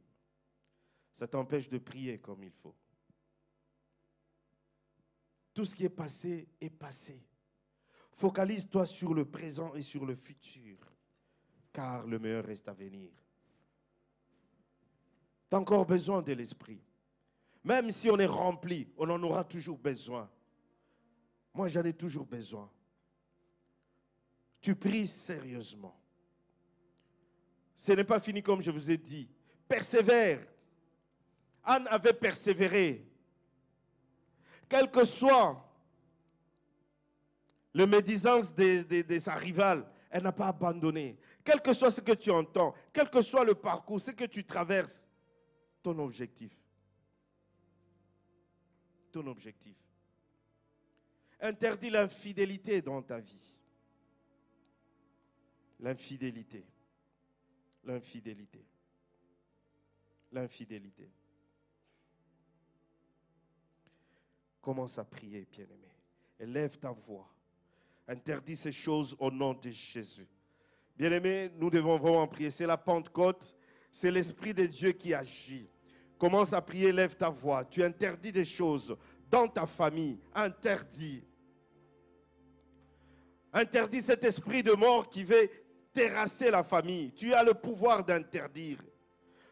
Ça t'empêche de prier comme il faut. Tout ce qui est passé est passé. Focalise-toi sur le présent et sur le futur, car le meilleur reste à venir. Tu as encore besoin de l'Esprit. Même si on est rempli, on en aura toujours besoin. Moi, j'en ai toujours besoin. Tu pries sérieusement. Ce n'est pas fini comme je vous ai dit. Persévère. Anne avait persévéré. Quelle que soit le médisance de sa rivale, elle n'a pas abandonné. Quel que soit ce que tu entends, quel que soit le parcours, ce que tu traverses, ton objectif. Ton objectif. Interdis l'infidélité dans ta vie. L'infidélité. L'infidélité. L'infidélité. Commence à prier, bien-aimé. Élève ta voix. Interdis ces choses au nom de Jésus. Bien-aimé, nous devons vraiment prier. C'est la Pentecôte. C'est l'Esprit de Dieu qui agit. Commence à prier, lève ta voix. Tu interdis des choses dans ta famille. Interdis. Interdis cet esprit de mort qui veut terrasser la famille. Tu as le pouvoir d'interdire.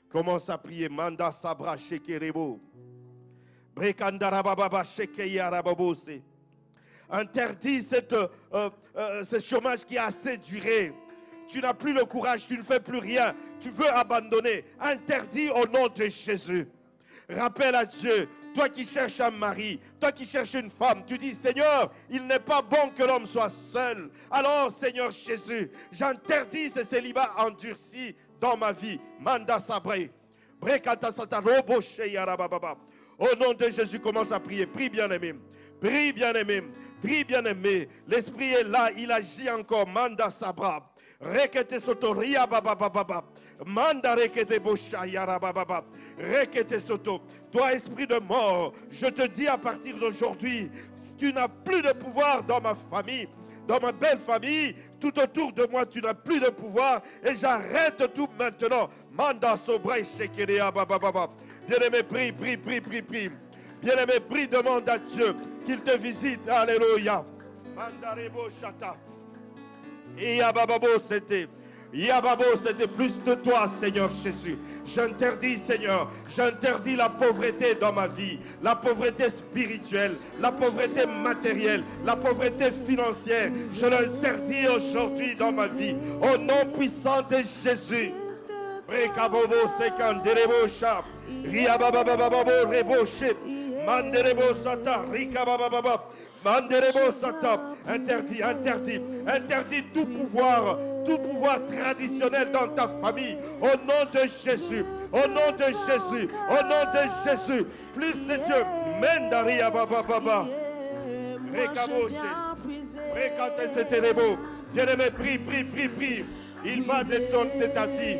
Commence à prier. Manda sabra shekerebo. Brekandarababa shekeyarababose. Interdis ce chômage qui a assez duré. Tu n'as plus le courage, tu ne fais plus rien. Tu veux abandonner. Interdis au nom de Jésus. Rappelle à Dieu, toi qui cherches un mari, toi qui cherches une femme, tu dis, Seigneur, il n'est pas bon que l'homme soit seul. Alors, Seigneur Jésus, j'interdis ce célibat endurci dans ma vie. Manda sabre. Brekata sata robo sheyarabababa. Au nom de Jésus, commence à prier. Prie, bien-aimé. Prie, bien-aimé. Prie, bien-aimé. L'Esprit est là, il agit encore. Manda sabra. Rekete soto ria baba baba. Manda rekete bosha yara baba. Rekete soto. Toi, esprit de mort, je te dis à partir d'aujourd'hui, tu n'as plus de pouvoir dans ma famille, dans ma belle famille, tout autour de moi, tu n'as plus de pouvoir et j'arrête tout maintenant. Manda sobra shekerea baba baba. Bien-aimé, prie, prie, prie, prie, prie. Bien-aimé, prie, demande à Dieu qu'il te visite. Alléluia. Manda rebo shata. Yababo, c'était plus de toi, Seigneur Jésus. J'interdis, Seigneur, j'interdis la pauvreté dans ma vie, la pauvreté spirituelle, la pauvreté matérielle, la pauvreté financière. Je l'interdis aujourd'hui dans ma vie, au nom puissant de Jésus. Rekabobo sekanderebo shap, riababababo reboche, manderebo sata, rikabababa. Manderebo Satan, interdit, interdit, interdit tout pouvoir traditionnel dans ta famille, au nom de Jésus, au nom de Jésus, au nom de Jésus, plus de Dieu, Mendaria Baba Baba, Rekaboshe, Rekate Seterebo, bien-aimé, prie, prie, prie, prie, il va de ta vie,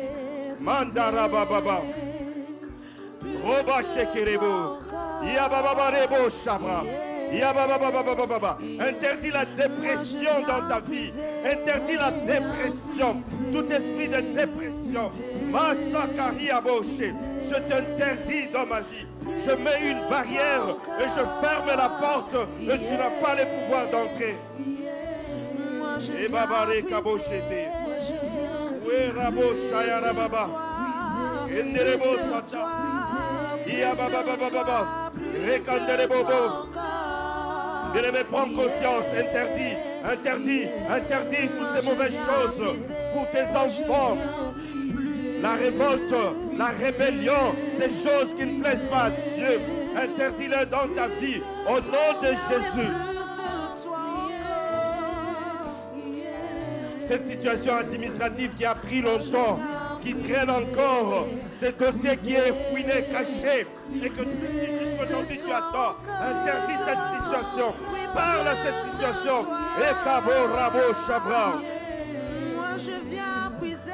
Mandara Baba, Roba Shekerebo, Yababa Rebo Shabra. Interdis la dépression dans ta vie. Interdis la dépression. Tout esprit de dépression. Je t'interdis dans ma vie. Je mets une barrière et je ferme la porte et tu n'as pas le pouvoir d'entrer. Et babare kaboshete. Oui, rabo shayara baba. Enderebo sata. Ia baba baba baba. Rekanderebo bo. Bien-aimé, prends conscience, interdis, interdis, interdis toutes ces mauvaises choses pour tes enfants. La révolte, la rébellion, des choses qui ne plaisent pas à Dieu, interdis-les dans ta vie, au nom de Jésus. Cette situation administrative qui a pris longtemps, qui traîne encore, ce dossier qui est fouiné, caché, et que jusqu'aujourd'hui tu attends, interdis cette situation, parle à cette situation, et Kabo Rabo Shabra.
Moi je viens puiser,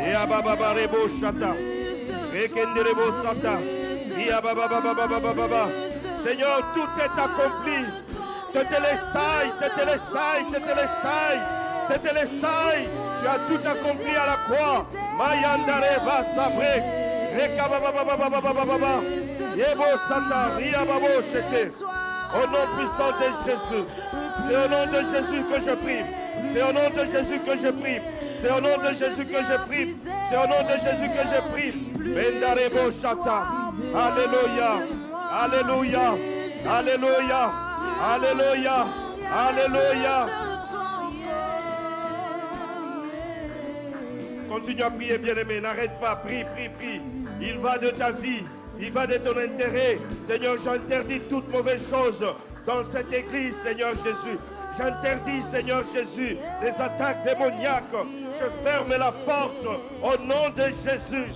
et Ababa Rebo Shata, et Kenderebo Sata, et Ababa. Seigneur, tout est accompli. Tetelestai, tetelestai, tetelestai, tetelestai. Tu as tout accompli à la croix. Mayandare va sabre. Rekababababababababa. Yebo sata, riababo shete. Au nom puissant de Jésus. C'est au nom de Jésus que je prie. C'est au nom de Jésus que je prie. C'est au nom de Jésus que je prie. C'est au nom de Jésus que je prie. Bendarebo shata. Alléluia. Alléluia. Alléluia. Alléluia. Alléluia. Continue à prier, bien-aimé. N'arrête pas. Prie, prie, prie. Il va de ta vie. Il va de ton intérêt. Seigneur, j'interdis toute mauvaise chose dans cette église, Seigneur Jésus. J'interdis, Seigneur Jésus, les attaques démoniaques. Je ferme la porte au nom de Jésus.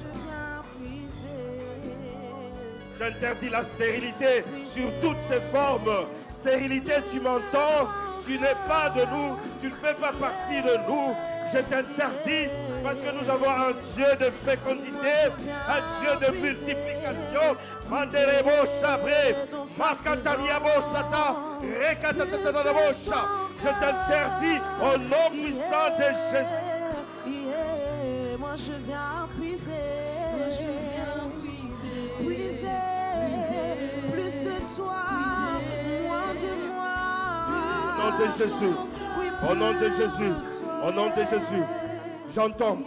J'interdis la stérilité sur toutes ses formes. Stérilité, tu m'entends? Tu n'es pas de nous. Tu ne fais pas partie de nous. Je t'interdis parce que nous avons un Dieu de fécondité, un Dieu de multiplication. Manderebo chabré, makatariabo sata, rekatatatabo cha. Je t'interdis au nom puissant de Jésus.
Moi je viens puiser, puiser plus de toi, moins de moi.
Au nom de Jésus, au nom de Jésus. Au nom de Jésus, j'entends,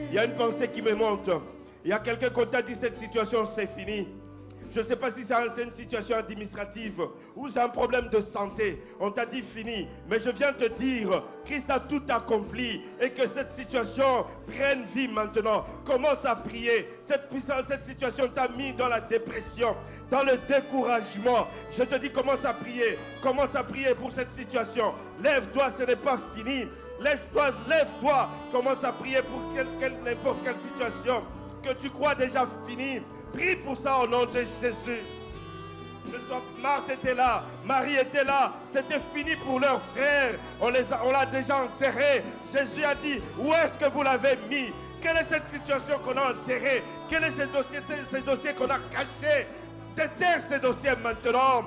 il y a une pensée qui me monte. Il y a quelqu'un qui t'a dit cette situation, c'est fini. Je ne sais pas si c'est une situation administrative ou c'est un problème de santé. On t'a dit fini. Mais je viens te dire, Christ a tout accompli et que cette situation prenne vie maintenant. Commence à prier. Cette situation t'a mis dans la dépression, dans le découragement. Je te dis, commence à prier. Commence à prier pour cette situation. Lève-toi, ce n'est pas fini. Lève-toi, commence à prier pour n'importe quelle situation que tu crois déjà finie. Prie pour ça au nom de Jésus. Marthe était là, Marie était là, c'était fini pour leurs frères. On l'a déjà enterré. Jésus a dit, où est-ce que vous l'avez mis? Quelle est cette situation qu'on a enterrée? Quel est ces dossiers qu'on a cachés? Déterre ces dossiers maintenant.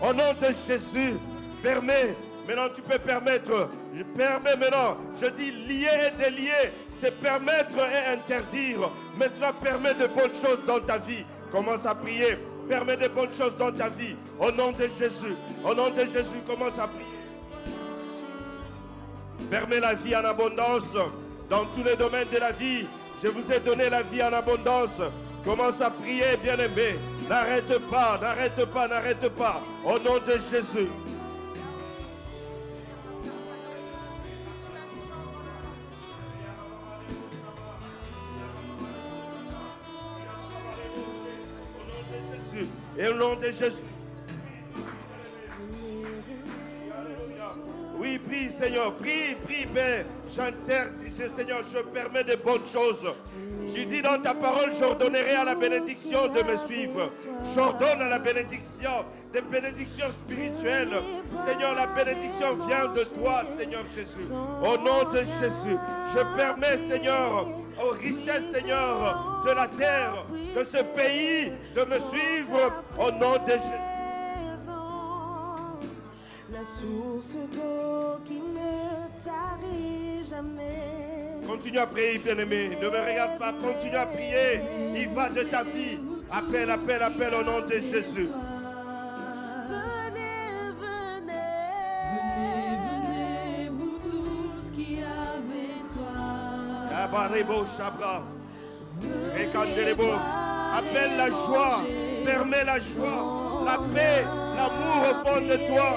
Au nom de Jésus, permets. Maintenant, tu peux permettre. Je permets maintenant. Je dis lier et délier. C'est permettre et interdire. Maintenant, permets de bonnes choses dans ta vie. Commence à prier. Permets de bonnes choses dans ta vie. Au nom de Jésus. Au nom de Jésus, commence à prier. Permets la vie en abondance. Dans tous les domaines de la vie. Je vous ai donné la vie en abondance. Commence à prier, bien-aimé. N'arrête pas, n'arrête pas, n'arrête pas. Au nom de Jésus. Et au nom de Jésus. Oui, prie, Seigneur. Prie, prie, Père. J'interdis, Seigneur, je permets de bonnes choses. Tu dis dans ta parole, j'ordonnerai à la bénédiction de me suivre. J'ordonne à la bénédiction, des bénédictions spirituelles. Seigneur, la bénédiction vient de toi, Seigneur Jésus. Au nom de Jésus, je permets, Seigneur, aux richesses, Seigneur, de la terre, de ce pays, de me suivre. Au nom de Jésus.
La source d'eau qui ne tarit jamais.
Continue à prier, bien-aimé. Ne me regarde pas. Continue à prier. Il va de ta vie. Appelle, appelle, appelle au nom de Jésus.
Venez, venez.
Venez, vous tous qui avez soif.
Abarebo Chabra. Rekandelebo. Appelle la joie. Permets la joie, la paix, l'amour au fond de toi.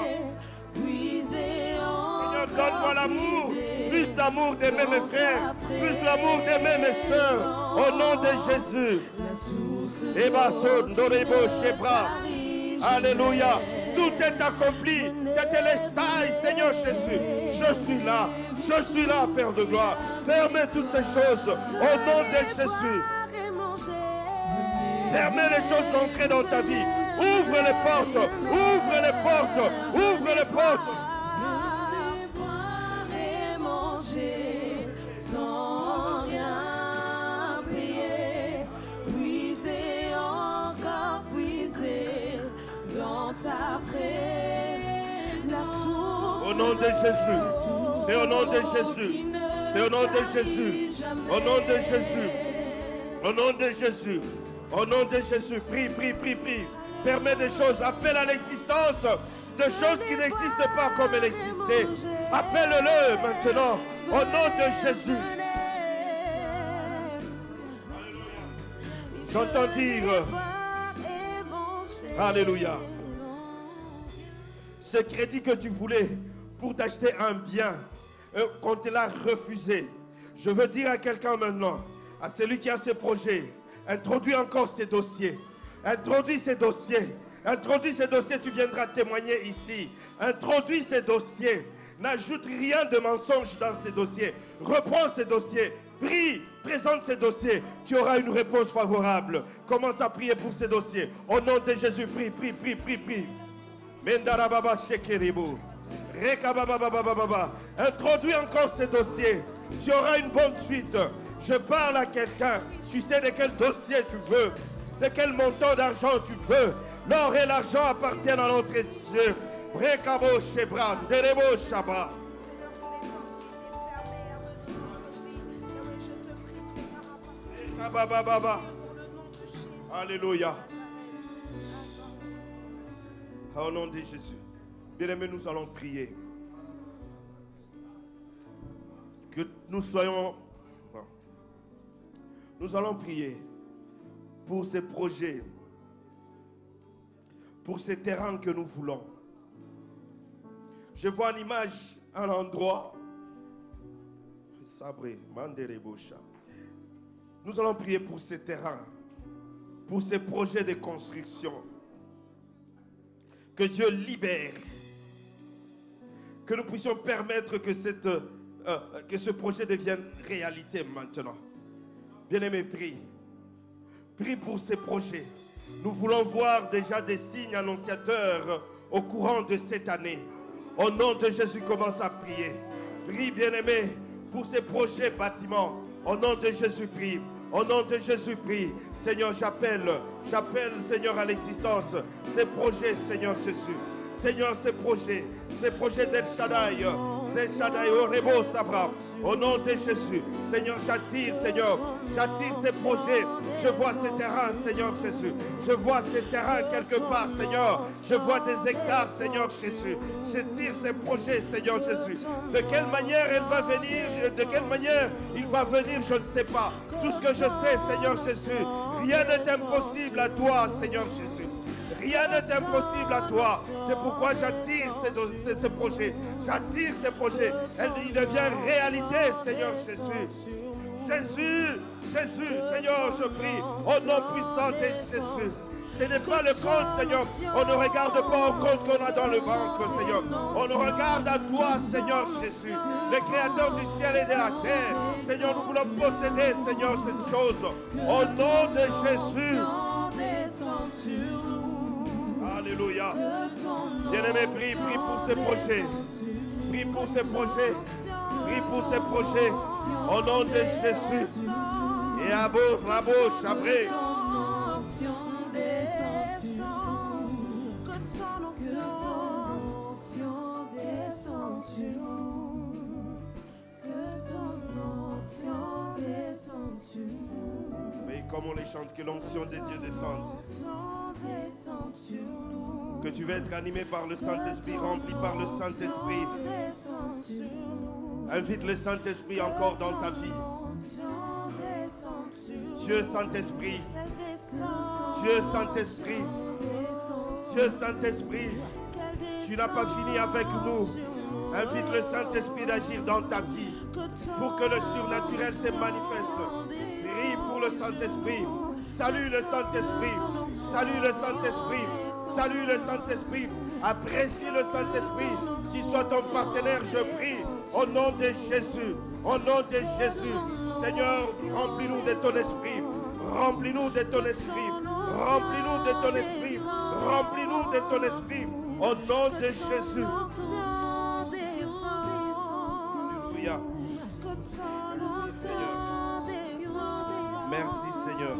Seigneur, donne-moi l'amour. Plus d'amour d'aimer mes frères. Plus l'amour d'aimer mes sœurs. Au nom de Jésus. Alléluia. Tout est accompli. Tetelestai, Seigneur Jésus. Je suis là. Je suis là, Père de gloire. Permets toutes ces choses. Au nom de Jésus. Permets les choses d'entrer dans ta vie. Ouvre les portes. Ouvre les portes. Ouvre les portes.
Boire et manger sans rien payer. Puiser encore, puiser dans ta paix. La source.
Au nom de Jésus. C'est au nom de Jésus. C'est au nom de Jésus. Au nom de Jésus. Au nom de Jésus. Au nom de Jésus. Prie, prie, prie, prie. Permets des choses. Appelle à l'existence de choses qui n'existent pas comme elles existaient. Appelle-le maintenant. Au nom de Jésus. J'entends dire. Alléluia. Ce crédit que tu voulais pour t'acheter un bien, qu'on te l'a refusé. Je veux dire à quelqu'un maintenant, à celui qui a ce projet, introduis encore ces dossiers. Introduis ces dossiers. Introduis ces dossiers, tu viendras témoigner ici. Introduis ces dossiers. N'ajoute rien de mensonge dans ces dossiers. Reprends ces dossiers. Prie, présente ces dossiers. Tu auras une réponse favorable. Commence à prier pour ces dossiers. Au nom de Jésus, prie, prie, prie, prie, prie. Mendarababa Shekeribu. Rekabababababa. Introduis encore ces dossiers. Tu auras une bonne suite. Je parle à quelqu'un. Tu sais de quel dossier tu veux. De quel montant d'argent tu veux. L'or et l'argent appartiennent à notre Dieu. Rekabo Shebra. Derebo Shaba. Rekababababa. Alléluia. Au nom de Jésus. Bien-aimés, nous allons prier. Que nous soyons... Nous allons prier pour ces projets, pour ces terrains que nous voulons. Je vois en image un endroit. Nous allons prier pour ces terrains, pour ces projets de construction. Que Dieu libère. Que nous puissions permettre que ce projet devienne réalité maintenant. Bien-aimé, prie. Prie pour ces projets. Nous voulons voir déjà des signes annonciateurs au courant de cette année. Au nom de Jésus, commence à prier. Prie, bien-aimé, pour ces projets bâtiments. Au nom de Jésus, prie. Au nom de Jésus, prie. Seigneur, j'appelle, Seigneur, à l'existence ces projets, Seigneur Jésus. Seigneur, ces projets d'El Shaddai, c'est Shaddai, Orebo, Sabra. Au nom de Jésus, Seigneur, j'attire ces projets. Je vois ces terrains, Seigneur Jésus. Je vois ces terrains quelque part, Seigneur. Je vois des hectares, Seigneur Jésus. J'attire ces projets, Seigneur Jésus. De quelle manière elle va venir, de quelle manière il va venir, je ne sais pas. Tout ce que je sais, Seigneur Jésus, rien n'est impossible à toi, Seigneur Jésus. Rien n'est impossible à toi. C'est pourquoi j'attire ces projets. J'attire ces projets. Ils deviennent réalité, Seigneur Jésus. Jésus, Seigneur, je prie au nom puissant de Jésus. Ce n'est pas le compte, Seigneur. On ne regarde pas au compte qu'on a dans le ventre, Seigneur. On le regarde à toi, Seigneur Jésus, le Créateur du ciel et de la terre. Seigneur, nous voulons posséder, Seigneur, cette chose. Au nom de Jésus. Alléluia. Bien-aimé, prie pour ces projets. Prie pour ces projets. Prie pour ces projets. Au nom de Jésus. Et à beau, bravo, chabré. Mais comme on les chante, que l'onction des dieux descende. Que tu vas être animé par le Saint-Esprit, rempli par le Saint-Esprit. Invite le Saint-Esprit encore dans ta vie. Dieu Saint-Esprit. Dieu Saint-Esprit. Dieu Saint-Esprit. Tu n'as pas fini avec nous. Invite le Saint-Esprit d'agir dans ta vie pour que le surnaturel se manifeste. Prie pour le Saint-Esprit. Salue le Saint-Esprit. Salue le Saint-Esprit. Salue le Saint-Esprit. Apprécie le Saint-Esprit. Qu'il soit ton partenaire, je prie. Au nom de Jésus. Au nom de Jésus. Seigneur, remplis-nous de ton esprit. Remplis-nous de ton esprit. Remplis-nous de ton esprit. Remplis-nous de ton esprit. Au nom de Jésus. Alléluia. Merci Seigneur. Merci Seigneur.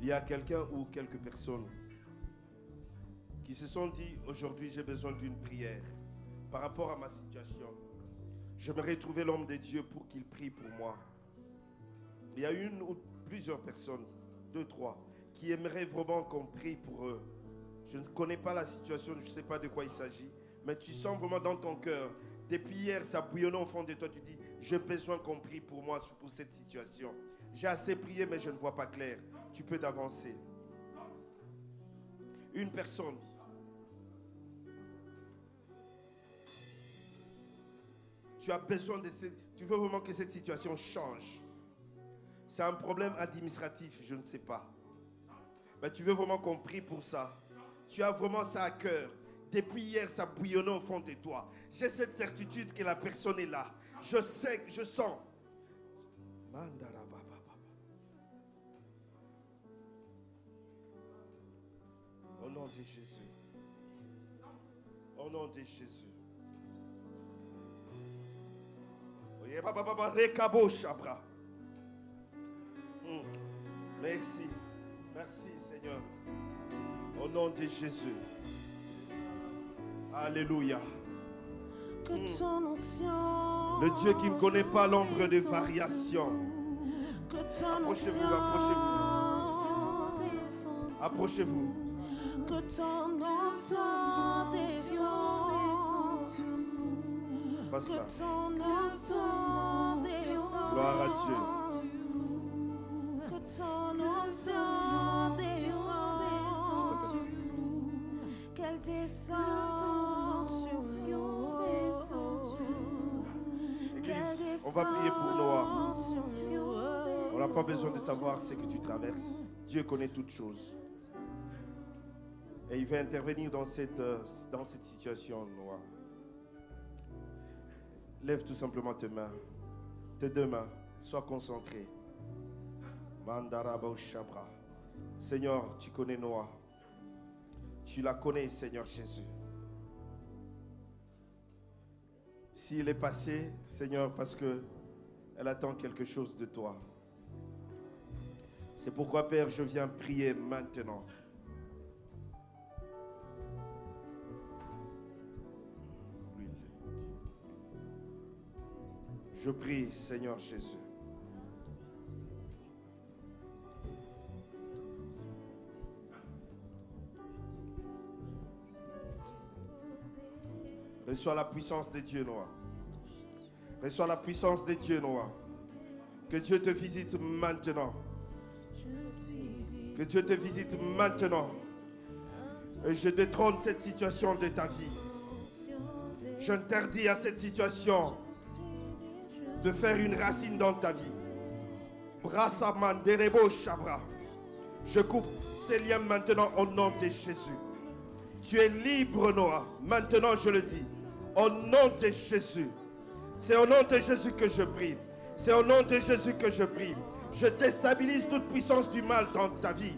Il y a quelqu'un ou quelques personnes qui se sont dit, aujourd'hui j'ai besoin d'une prière par rapport à ma situation. J'aimerais trouver l'homme de Dieu pour qu'il prie pour moi. Il y a une ou plusieurs personnes, 2, 3, qui aimeraient vraiment qu'on prie pour eux. Je ne connais pas la situation, je ne sais pas de quoi il s'agit, mais tu sens vraiment dans ton cœur, depuis hier, ça bouillonne au fond de toi, tu dis, j'ai besoin qu'on prie pour moi, pour cette situation. J'ai assez prié, mais je ne vois pas clair. Tu peux t'avancer. Une personne. Tu as besoin de tu veux vraiment que cette situation change. C'est un problème administratif, je ne sais pas. Mais tu veux vraiment qu'on prie pour ça. Tu as vraiment ça à cœur. Depuis hier, ça bouillonne au fond de toi. J'ai cette certitude que la personne est là. Je sais, je sens. Au nom de Jésus. Au nom de Jésus. Merci. Merci Seigneur. Au nom de Jésus. Alléluia. Le Dieu qui ne connaît pas l'ombre de variation. Approchez-vous, approchez-vous. Approchez-vous. Passe là. Gloire à Dieu.
Qu'elle descende sur nous.
Église, on va prier pour Noah. On n'a pas besoin de savoir ce que tu traverses. Dieu connaît toutes choses. Et il va intervenir dans cette situation, Noah. Lève tout simplement tes mains. Tes deux mains, sois concentré. Mandarabo Shabra. Seigneur, tu connais Noah. Tu la connais, Seigneur Jésus. S'il est passé, Seigneur, parce qu'elle attend quelque chose de toi. C'est pourquoi, Père, je viens prier maintenant. Je prie, Seigneur Jésus. Reçois la puissance de Dieu, Noah. Reçois la puissance de Dieu, Noah. Que Dieu te visite maintenant. Que Dieu te visite maintenant. Et je détrône cette situation de ta vie. J'interdis à cette situation de faire une racine dans ta vie. Brassaman derebo Shabra. Je coupe ces liens maintenant au nom de Jésus. Tu es libre, Noah. Maintenant, je le dis. Au nom de Jésus. C'est au nom de Jésus que je prie. C'est au nom de Jésus que je prie. Je déstabilise toute puissance du mal dans ta vie.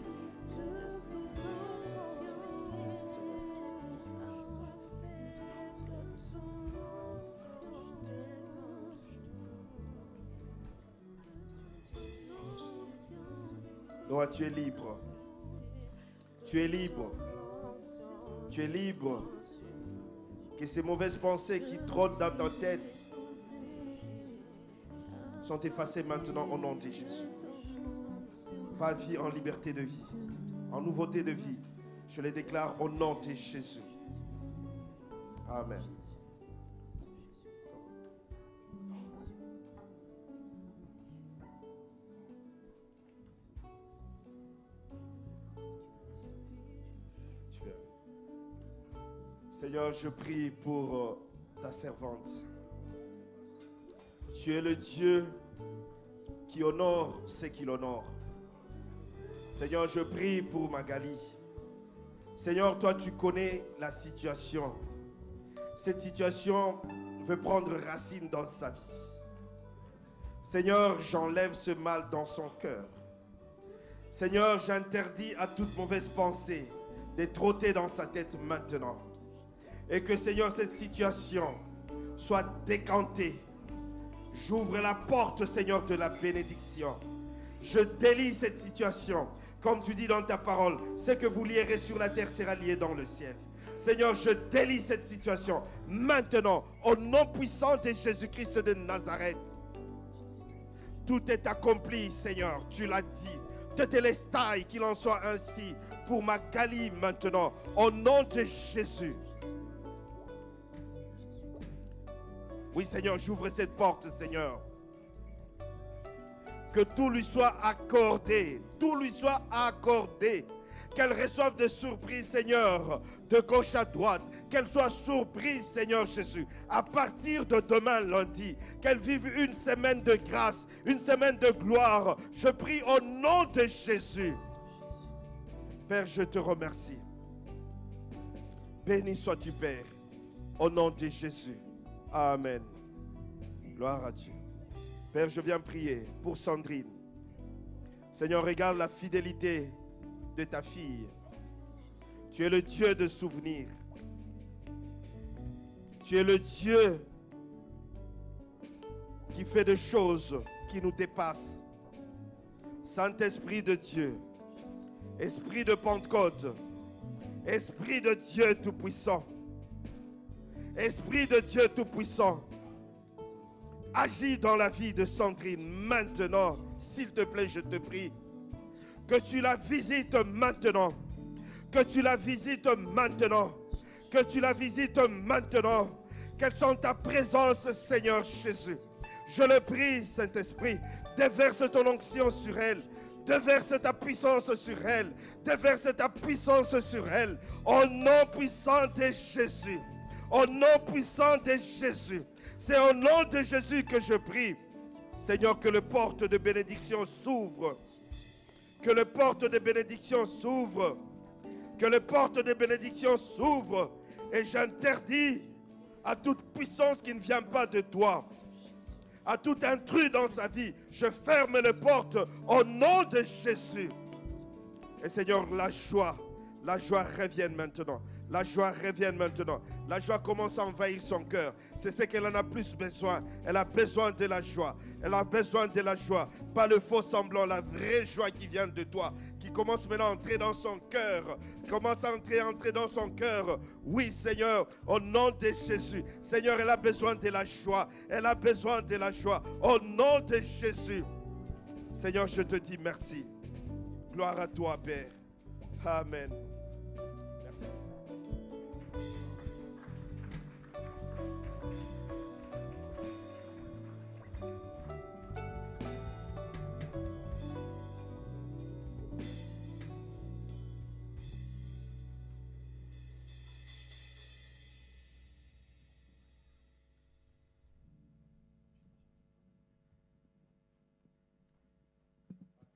Noah, tu es libre. Tu es libre. Tu es libre. Que ces mauvaises pensées qui trottent dans ta tête sont effacées maintenant au nom de Jésus. Va vie en liberté de vie, en nouveauté de vie. Je les déclare au nom de Jésus. Amen. Seigneur, je prie pour ta servante. Tu es le Dieu qui honore ce qu'il honore. Seigneur, je prie pour Magali. Seigneur, toi, tu connais la situation. Cette situation veut prendre racine dans sa vie. Seigneur, j'enlève ce mal dans son cœur. Seigneur, j'interdis à toute mauvaise pensée de trotter dans sa tête maintenant. Et que, Seigneur, cette situation soit décantée. J'ouvre la porte, Seigneur, de la bénédiction. Je délie cette situation. Comme tu dis dans ta parole, ce que vous lierez sur la terre sera lié dans le ciel. Seigneur, je délie cette situation. Maintenant, au nom puissant de Jésus-Christ de Nazareth. Tout est accompli, Seigneur. Tu l'as dit. Tetelestai, qu'il en soit ainsi pour Magali maintenant. Au nom de Jésus. Oui, Seigneur, j'ouvre cette porte, Seigneur. Que tout lui soit accordé. Tout lui soit accordé. Qu'elle reçoive des surprises, Seigneur, de gauche à droite. Qu'elle soit surprise, Seigneur Jésus, à partir de demain lundi. Qu'elle vive une semaine de grâce, une semaine de gloire. Je prie au nom de Jésus. Père, je te remercie. Béni sois-tu, Père, au nom de Jésus. Amen. Gloire à Dieu. Père, je viens prier pour Sandrine. Seigneur, regarde la fidélité de ta fille. Tu es le Dieu de souvenirs. Tu es le Dieu qui fait des choses qui nous dépassent. Saint-Esprit de Dieu, Esprit de Pentecôte, Esprit de Dieu Tout-Puissant, Esprit de Dieu Tout-Puissant, agis dans la vie de Sandrine maintenant, s'il te plaît, je te prie. Que tu la visites maintenant. Que tu la visites maintenant. Que tu la visites maintenant. Qu'elle sente ta présence, Seigneur Jésus. Je le prie, Saint-Esprit, déverse ton onction sur elle. Déverse ta puissance sur elle. Déverse ta puissance sur elle. Au nom puissant de Jésus. Au nom puissant de Jésus. C'est au nom de Jésus que je prie. Seigneur, que le porte de bénédiction s'ouvre. Que le porte de bénédiction s'ouvre. Que le porte de bénédiction s'ouvre. Et j'interdis à toute puissance qui ne vient pas de toi à tout intrus dans sa vie. Je ferme les portes au nom de Jésus. Et Seigneur, la joie revienne maintenant. La joie revienne maintenant. La joie commence à envahir son cœur. C'est ce qu'elle en a plus besoin. Elle a besoin de la joie. Elle a besoin de la joie. Pas le faux semblant, la vraie joie qui vient de toi. Qui commence maintenant à entrer dans son cœur. Commence à entrer dans son cœur. Oui, Seigneur, au nom de Jésus. Seigneur, elle a besoin de la joie. Elle a besoin de la joie. Au nom de Jésus. Seigneur, je te dis merci. Gloire à toi, Père. Amen.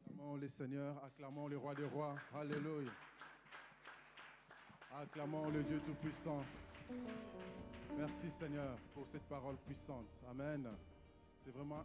Acclamons le Seigneur, acclamons le Roi des Rois. Alléluia. Acclamons le Dieu Tout-Puissant. Merci Seigneur pour cette parole puissante. Amen. C'est vraiment